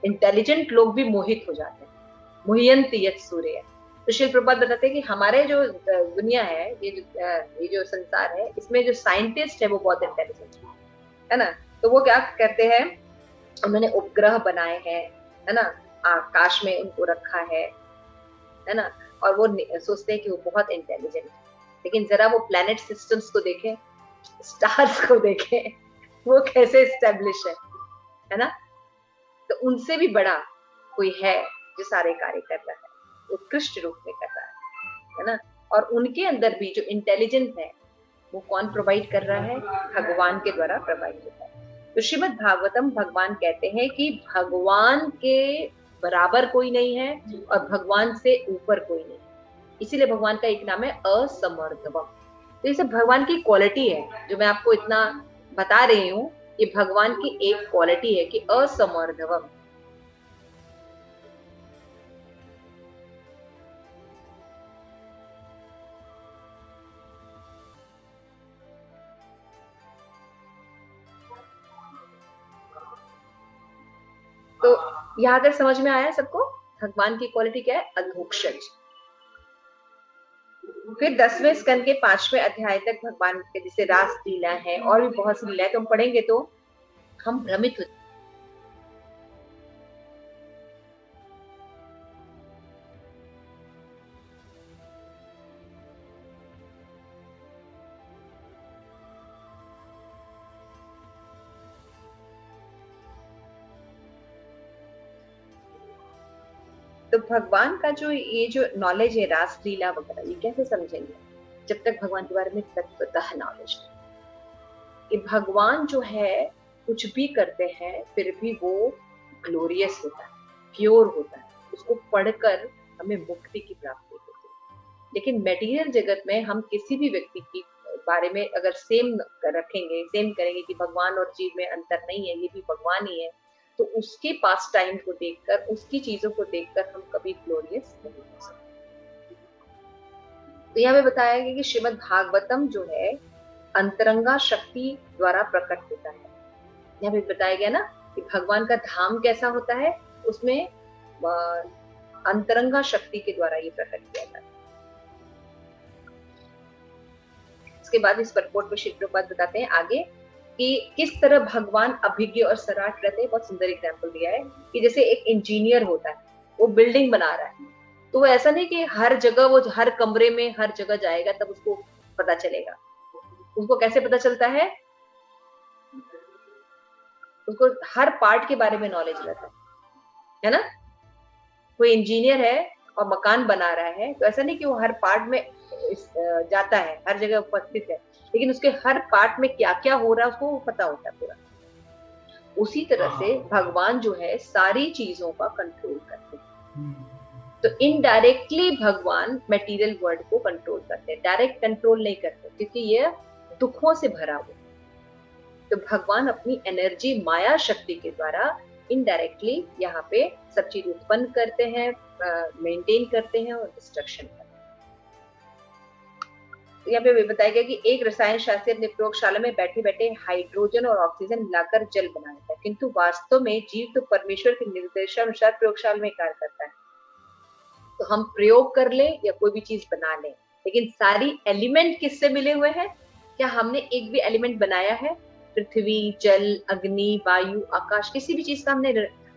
A: इंटेलिजेंट लोग भी मोहित हो जाते हैं, मुह्यन्ति सूर्य। तो श्री प्रपात बताते हैं कि हमारे जो दुनिया है, ये जो संसार है, इसमें जो साइंटिस्ट है वो बहुत इंटेलिजेंट है ना। तो वो क्या करते हैं, उन्होंने उपग्रह बनाए हैं, है ना, आकाश में उनको रखा है ना, और वो सोचते हैं कि वो बहुत इंटेलिजेंट है। लेकिन जरा वो प्लैनेट सिस्टम्स को देखें, स्टार्स को देखें, वो कैसे एस्टेब्लिश है ना। तो उनसे भी बड़ा कोई है जो सारे कार्य कर रहा है, उत्कृष्ट रूप में कर रहा है ना। और उनके अंदर भी जो इंटेलिजेंस है वो कौन प्रोवाइड कर रहा है? भगवान के द्वारा प्रोवाइड होता है। तो श्रीमद् भागवतम भगवान कहते हैं कि भगवान के बराबर कोई नहीं है और भगवान से ऊपर कोई नहीं, इसीलिए भगवान का एक नाम है असमर्थवम। तो ये सब भगवान की क्वालिटी है जो मैं आपको इतना बता रही हूँ, ये भगवान की एक क्वालिटी है कि असमर्थवम। तो यहाँ तक समझ में आया सबको? भगवान की क्वालिटी क्या है? अधोक्षज। फिर 10वें स्कंद के 5वें अध्याय तक भगवान के जैसे रास लीला है और भी बहुत सी लीला है, तो हम पढ़ेंगे तो हम भ्रमित हो। तो भगवान का जो ये जो नॉलेज है रास लीला वगैरह, ये कैसे समझेंगे जब तक भगवान के बारे में तत्वतः नॉलेज नहीं। कि भगवान जो है कुछ भी करते हैं फिर भी वो ग्लोरियस होता है, प्योर होता है, उसको पढ़कर हमें मुक्ति की प्राप्ति होती है। लेकिन मटेरियल जगत में हम किसी भी व्यक्ति की बारे में अगर सेम रखेंगे, सेम करेंगे कि भगवान और जीव में अंतर नहीं है, ये भी भगवान ही है, तो उसके पास टाइम को देखकर, उसकी चीजों को देखकर हम कभी ग्लोरियस नहीं हो सकते। तो यहाँ पे बताया गया कि श्रीमद् भागवतम जो है अंतरंगा शक्ति द्वारा प्रकट होता है। यहाँ पे बताया गया ना कि भगवान का धाम कैसा होता है, उसमें अंतरंगा शक्ति के द्वारा ये प्रकट किया जाता है। इसके बाद इस परपोर्ट में श्री प्रभुपाद बताते हैं आगे कि किस तरह भगवान अभिज्ञ और सराट रहते हैं। बहुत सुंदर एग्जाम्पल दिया है कि जैसे एक इंजीनियर होता है, वो बिल्डिंग बना रहा है, तो वो ऐसा नहीं कि हर जगह, वो हर कमरे में हर जगह जाएगा तब उसको पता चलेगा। उसको कैसे पता चलता है? उसको हर पार्ट के बारे में नॉलेज रहता है ना। कोई इंजीनियर है और मकान बना रहा है, तो ऐसा नहीं कि वो हर पार्ट में जाता है, हर जगह उपस्थित है, लेकिन उसके हर पार्ट में क्या क्या हो रहा है उसको पता होता है पूरा। उसी तरह से भगवान जो है सारी चीजों का कंट्रोल करते हैं। तो इनडायरेक्टली भगवान मटेरियल वर्ल्ड को कंट्रोल करते हैं, डायरेक्ट कंट्रोल नहीं करते, क्योंकि ये दुखों से भरा हुआ। तो भगवान अपनी एनर्जी माया शक्ति के द्वारा इनडायरेक्टली यहाँ पे सब चीज उत्पन्न करते हैं, मेंटेन करते हैं और डिस्ट्रक्शन करते हैं। यहाँ पे भी बताया गया कि एक रसायन शास्त्री अपने प्रयोगशाला में बैठे बैठे हाइड्रोजन और ऑक्सीजन मिलाकर जल बना लेता है, किंतु वास्तव में जीव तो परमेश्वर के निर्देशानुसार प्रयोगशाला में कार्य करता है। तो हम प्रयोग कर ले या कोई भी चीज बना ले, लेकिन सारी एलिमेंट किससे मिले हुए हैं? क्या हमने एक भी एलिमेंट बनाया है? पृथ्वी, जल, अग्नि, वायु, आकाश, किसी भी चीज का हमने,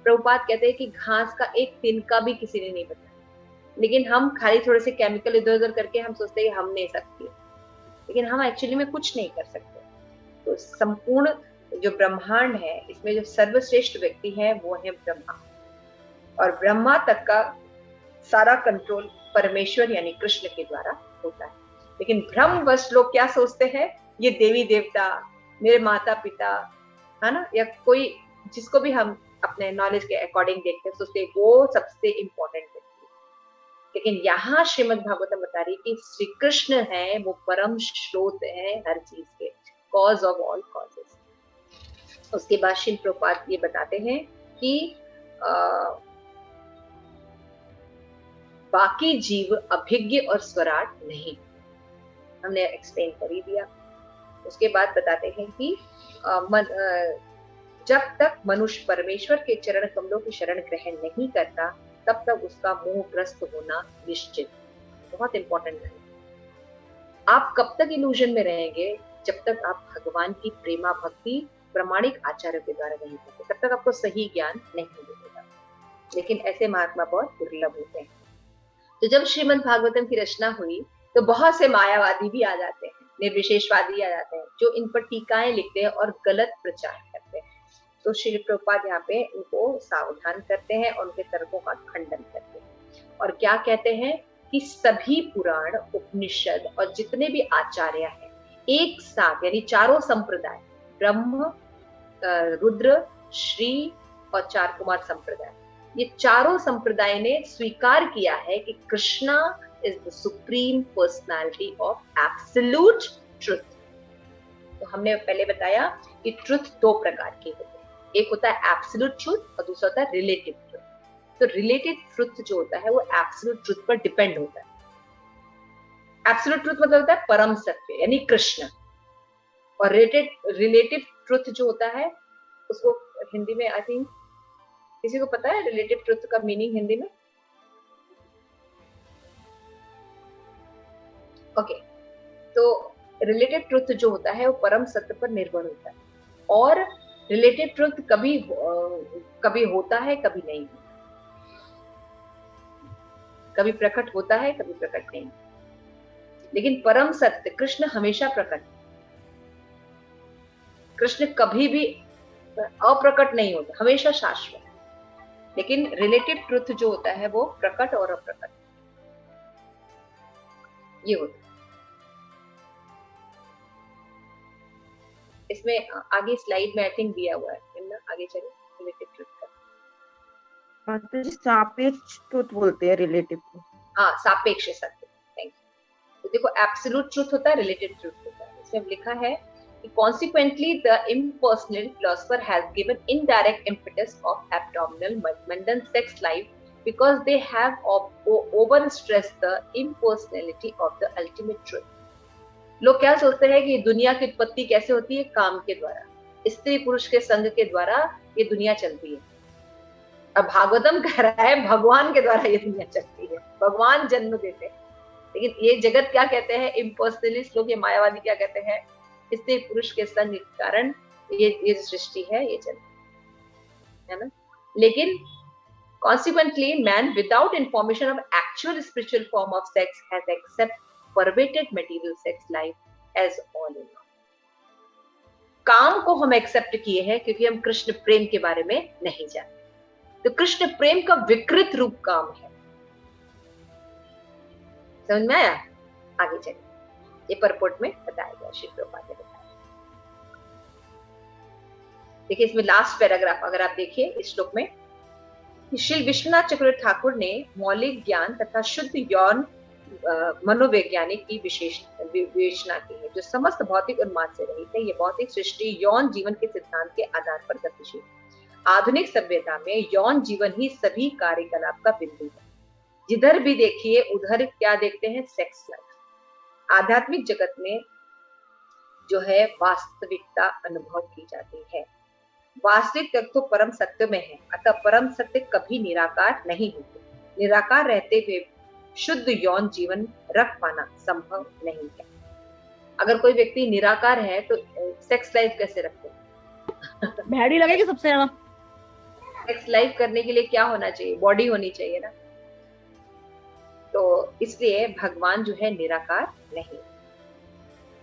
A: प्रभुपाद कहते हैं कि घास का एक तिनका भी किसी ने नहीं बनाया, लेकिन हम खाली थोड़े से केमिकल इधर उधर करके हम सोचते हैं हमने सब किया, लेकिन हम एक्चुअली में कुछ नहीं कर सकते। तो संपूर्ण जो ब्रह्मांड है, इसमें जो सर्वश्रेष्ठ व्यक्ति है वो है ब्रह्मा, और ब्रह्मा तक का सारा कंट्रोल परमेश्वर यानी कृष्ण के द्वारा होता है। लेकिन भ्रमवश लोग क्या सोचते हैं, ये देवी देवता, मेरे माता पिता, है ना, या कोई जिसको भी हम अपने नॉलेज के अकॉर्डिंग देखते हैं, सोचते हैं वो सबसे इंपॉर्टेंट है। लेकिन यहाँ श्रीमद् भागवतम बता रही है कि श्री कृष्ण है वो परम स्रोत है हर चीज के, कॉज ऑफ ऑल कॉजेस। उसके बाद श्री प्रभुपाद ये बताते हैं कि बाकी जीव अभिज्ञ और स्वराट नहीं, हमने एक्सप्लेन कर ही दिया। उसके बाद बताते हैं कि जब तक मनुष्य परमेश्वर के चरण कमलों की शरण ग्रहण नहीं करता, तब तक उसका मोहग्रस्त होना निश्चित। बहुत इंपॉर्टेंट है। आप कब तक इल्यूजन में रहेंगे? जब तक आप भगवान की प्रेमा भक्ति प्रामाणिक आचार्यों के द्वारा नहीं करते, तब तक आपको सही ज्ञान नहीं मिलेगा। लेकिन ऐसे महात्मा बहुत दुर्लभ होते हैं। तो जब श्रीमद् भागवतम की रचना हुई तो बहुत से मायावादी भी आ जाते हैं, निर्विशेषवादी आ जाते हैं, जो इन पर टीकाएं लिखते हैं और गलत प्रचार करते हैं। तो श्री प्रभुपाद यहाँ पे उनको सावधान करते हैं और उनके तर्कों का खंडन करते हैं, और क्या कहते हैं कि सभी पुराण, उपनिषद और जितने भी आचार्य हैं एक साथ, यानी चारों संप्रदाय, ब्रह्म, रुद्र, श्री और चार कुमार संप्रदाय, ये चारों संप्रदाय ने स्वीकार किया है कि Krishna is the supreme personality of absolute truth. तो हमने पहले बताया कि ट्रुथ दो प्रकार के होते हैं, एक होता है एब्सोल्यूट ट्रुथ और दूसरा होता है रिलेटिव ट्रुथ। तो रिलेटिव ट्रुथ जो होता है वो एब्सोल्यूट ट्रुथ पर डिपेंड होता है। एब्सोल्यूट ट्रुथ मतलब होता है परम सत्य यानी कृष्ण, और रिलेटिव ट्रुथ जो होता है उसको हिंदी में, आई थिंक किसी को पता है रिलेटिव ट्रुथ का मीनिंग हिंदी में? ओके, तो रिलेटिव ट्रुथ जो होता है वो परम सत्य पर निर्भर होता है, और रिलेटिव ट्रुथ कभी होता है, कभी नहीं होता, कभी प्रकट होता है, कभी प्रकट नहीं। लेकिन परम सत्य कृष्ण हमेशा प्रकट, कृष्ण कभी भी अप्रकट नहीं होता, हमेशा शाश्वत। लेकिन रिलेटिव ट्रुथ जो होता है वो प्रकट और अप्रकट ये होता है। इसमें आगे स्लाइड में आई थिंक दिया हुआ है ना, आगे चलो रिलेटिव ट्रुथ का।
G: माता जी सापेक्ष ट्रुथ बोलते हैं रिलेटिव को।
A: हाँ, सापेक्ष सत्य, थैंक यू। तो देखो एब्सोल्यूट ट्रुथ होता है, रिलेटिव ट्रुथ होता है। इसमें लिखा है कि consequently the impersonal philosopher has given indirect impetus of abdominal mundane sex life because they have overstressed the impersonality of the ultimate truth. लोग क्या सोचते हैं कि दुनिया की उत्पत्ति कैसे होती है? काम के द्वारा, स्त्री पुरुष के संग के द्वारा ये दुनिया चलती है। अब भागवतम कह रहा है भगवान के द्वारा ये दुनिया चलती है, भगवान जन्म देते हैं। लेकिन ये जगत क्या कहते हैं, इम्पर्सनलिस्ट लोग, ये मायावादी क्या कहते हैं, स्त्री पुरुष के संग के कारण ये सृष्टि है, ये चलती है ना। लेकिन consequently man without information of actual spiritual form of sex has accepted perverted material sex life as all in all. काम को हम एक्सेप्ट किए हैं क्योंकि हम कृष्ण प्रेम के बारे में नहीं जानते। तो कृष्ण प्रेम का विकृत रूप काम है। समझ में आया? आगे चलिए, ये परपोर्ट में बताया गया, श्री प्रभुपाद ने बताया। देखिए इसमें लास्ट पैराग्राफ अगर आप देखिए इस श्लोक में, श्री विश्वनाथ चक्रवर्ती ठाकुर ने मौलिक ज्ञान तथा शुद्ध यौन मनोवैज्ञानिक की विवेचना की है, जो समस्त भौतिक उन्माद से रहित है। ये भौतिक सृष्टि यौन जीवन के सिद्धांत के आधार पर गतिशील। आधुनिक सभ्यता में यौन जीवन ही सभी कार्यकलाप का बिंदु है। जिधर भी देखिए उधर क्या देखते हैं, सेक्स लाइफ। आध्यात्मिक जगत में जो है वास्तविकता अनुभव की जाती है। वास्तविक तत्व तो परम सत्य में है, अतः परम सत्य कभी निराकार नहीं होते। निराकार रहते हुए शुद्ध यौन जीवन रख पाना संभव नहीं है। अगर कोई व्यक्ति निराकार है तो सेक्स लाइफ कैसे रखते?
E: भैड़ी लगेगी सबसे ज्यादा।
A: सेक्स लाइफ करने के लिए क्या होना चाहिए? बॉडी होनी चाहिए ना। तो इसलिए भगवान जो है निराकार नहीं।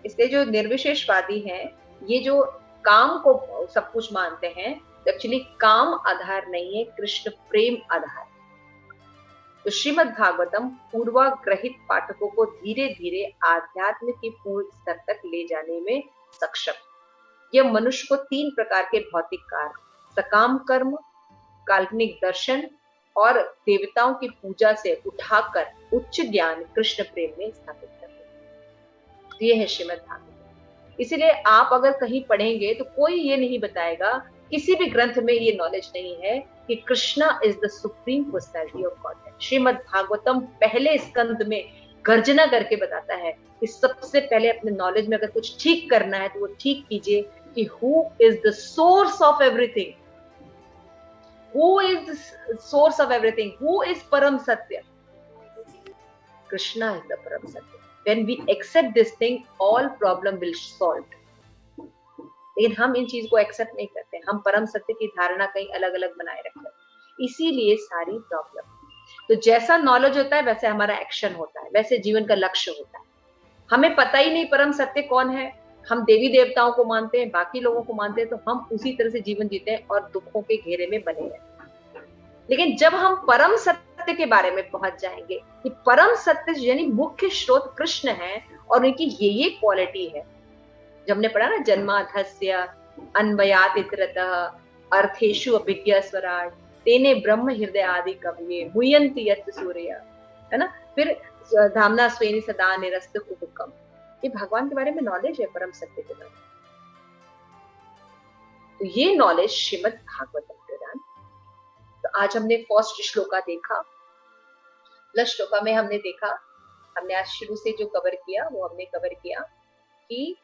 A: इसलिए जो निर्विशेषवादी हैं, ये जो काम को सब कुछ मानते हैं, एक्चुअली काम आधार नहीं है, कृष्ण प्रेम आधार। तो श्रीमद् भागवतम पूर्वाग्रहित पाठकों को धीरे धीरे आध्यात्म के पूर्ण स्तर तक ले जाने में सक्षम। यह मनुष्य को 3 प्रकार के भौतिक कार्य, सकाम कर्म, काल्पनिक दर्शन और देवताओं की पूजा से उठाकर उच्च ज्ञान कृष्ण प्रेम में स्थापित कर देते। ये है श्रीमद् भागवत। इसीलिए आप अगर कहीं पढ़ेंगे तो कोई ये नहीं बताएगा, किसी भी ग्रंथ में ये नॉलेज नहीं है कि Krishna is the supreme personality of God. Shrimad Bhagavatam पहले स्कंद में गर्जना करके बताता है कि सबसे पहले अपने नॉलेज में अगर कुछ ठीक करना है तो वो ठीक कीजिए कि who is the source of everything, who is the source of everything, who is परम सत्य। कृष्णा इज द परम सत्य। When we accept this thing, all problem will solve. लेकिन हम इन चीज को एक्सेप्ट नहीं करते, हम परम सत्य की धारणा कहीं अलग अलग बनाए रखते हैं, इसीलिए सारी प्रॉब्लम। तो जैसा नॉलेज होता है वैसे हमारा एक्शन होता है, वैसे जीवन का लक्ष्य होता है। हमें पता ही नहीं परम सत्य कौन है, हम देवी देवताओं को मानते हैं, बाकी लोगों को मानते हैं, तो हम उसी तरह से जीवन जीते हैं और दुखों के घेरे में बने रहते हैं। लेकिन जब हम परम सत्य के बारे में पहुंच जाएंगे कि परम सत्य यानी मुख्य स्रोत कृष्ण है और उनकी ये क्वालिटी है, जब हमने पढ़ा ना, जन्माधस्य अन्वयात इतरतः अर्थेषु अभिज्ञा स्वराट तेने ब्रह्म हृदय आदि कवये मुयन्ति यत् सूर्य, है ना। फिर धामना स्वेनि सदा निरस्त कुहुकम, ये भगवान के बारे में नॉलेज है, परम सत्य के बारे में। तो ये नॉलेज श्रीमद् भागवतम प्रदान। तो आज हमने फर्स्ट श्लोका देखा। प्लस श्लोका में हमने देखा, हमने आज शुरू से जो कवर किया वो हमने कवर किया कि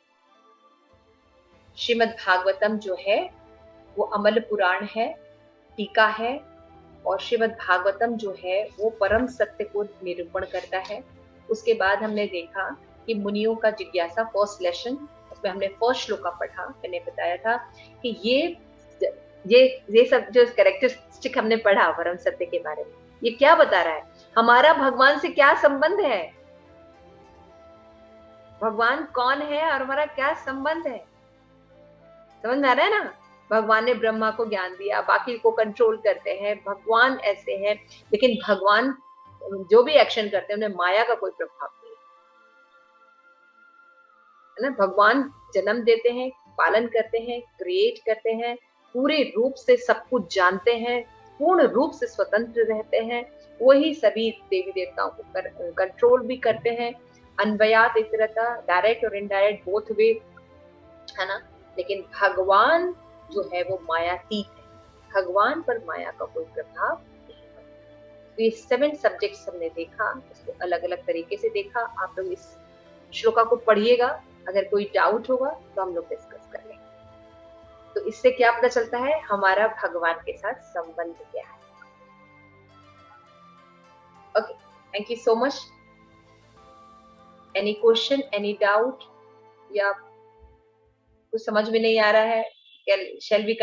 A: श्रीमद् भागवतम जो है वो अमल पुराण है, टीका है, और श्रीमद् भागवतम जो है वो परम सत्य को निरूपण करता है। उसके बाद हमने देखा कि मुनियों का जिज्ञासा फर्स्ट लेसन, उसमें हमने फर्स्ट श्लोका पढ़ा। मैंने बताया था कि ये सब जो कैरेक्टरिस्टिक हमने पढ़ा परम सत्य के बारे में, ये क्या बता रहा है, हमारा भगवान से क्या संबंध है, भगवान कौन है और हमारा क्या संबंध है। समझ में आ रहा है ना। भगवान ने ब्रह्मा को ज्ञान दिया, बाकी को कंट्रोल करते हैं, भगवान ऐसे हैं, लेकिन भगवान जो भी एक्शन करते हैं उन्हें माया का कोई प्रभाव नहीं है ना। भगवान जन्म देते हैं, पालन करते हैं, क्रिएट करते हैं, पूरे रूप से सब कुछ जानते हैं, पूर्ण रूप से स्वतंत्र रहते हैं, वही सभी देवी देवताओं को कंट्रोल भी करते हैं। अन्वयात इतरता, डायरेक्ट और इनडायरेक्ट बोथ वे, है ना। लेकिन भगवान जो है वो मायातीत है, भगवान पर माया का कोई प्रभाव नहीं है। तो ये 7 सब्जेक्ट्स हमने देखा, इसको अलग अलग तरीके से देखा। आप लोग इस श्लोका को पढ़िएगा, अगर कोई डाउट होगा तो हम लोग डिस्कस कर लेंगे। तो इससे क्या पता चलता है हमारा भगवान के साथ संबंध क्या है। Okay, thank you so much. Any question, any doubt, या कुछ समझ में नहीं आ रहा है, shall we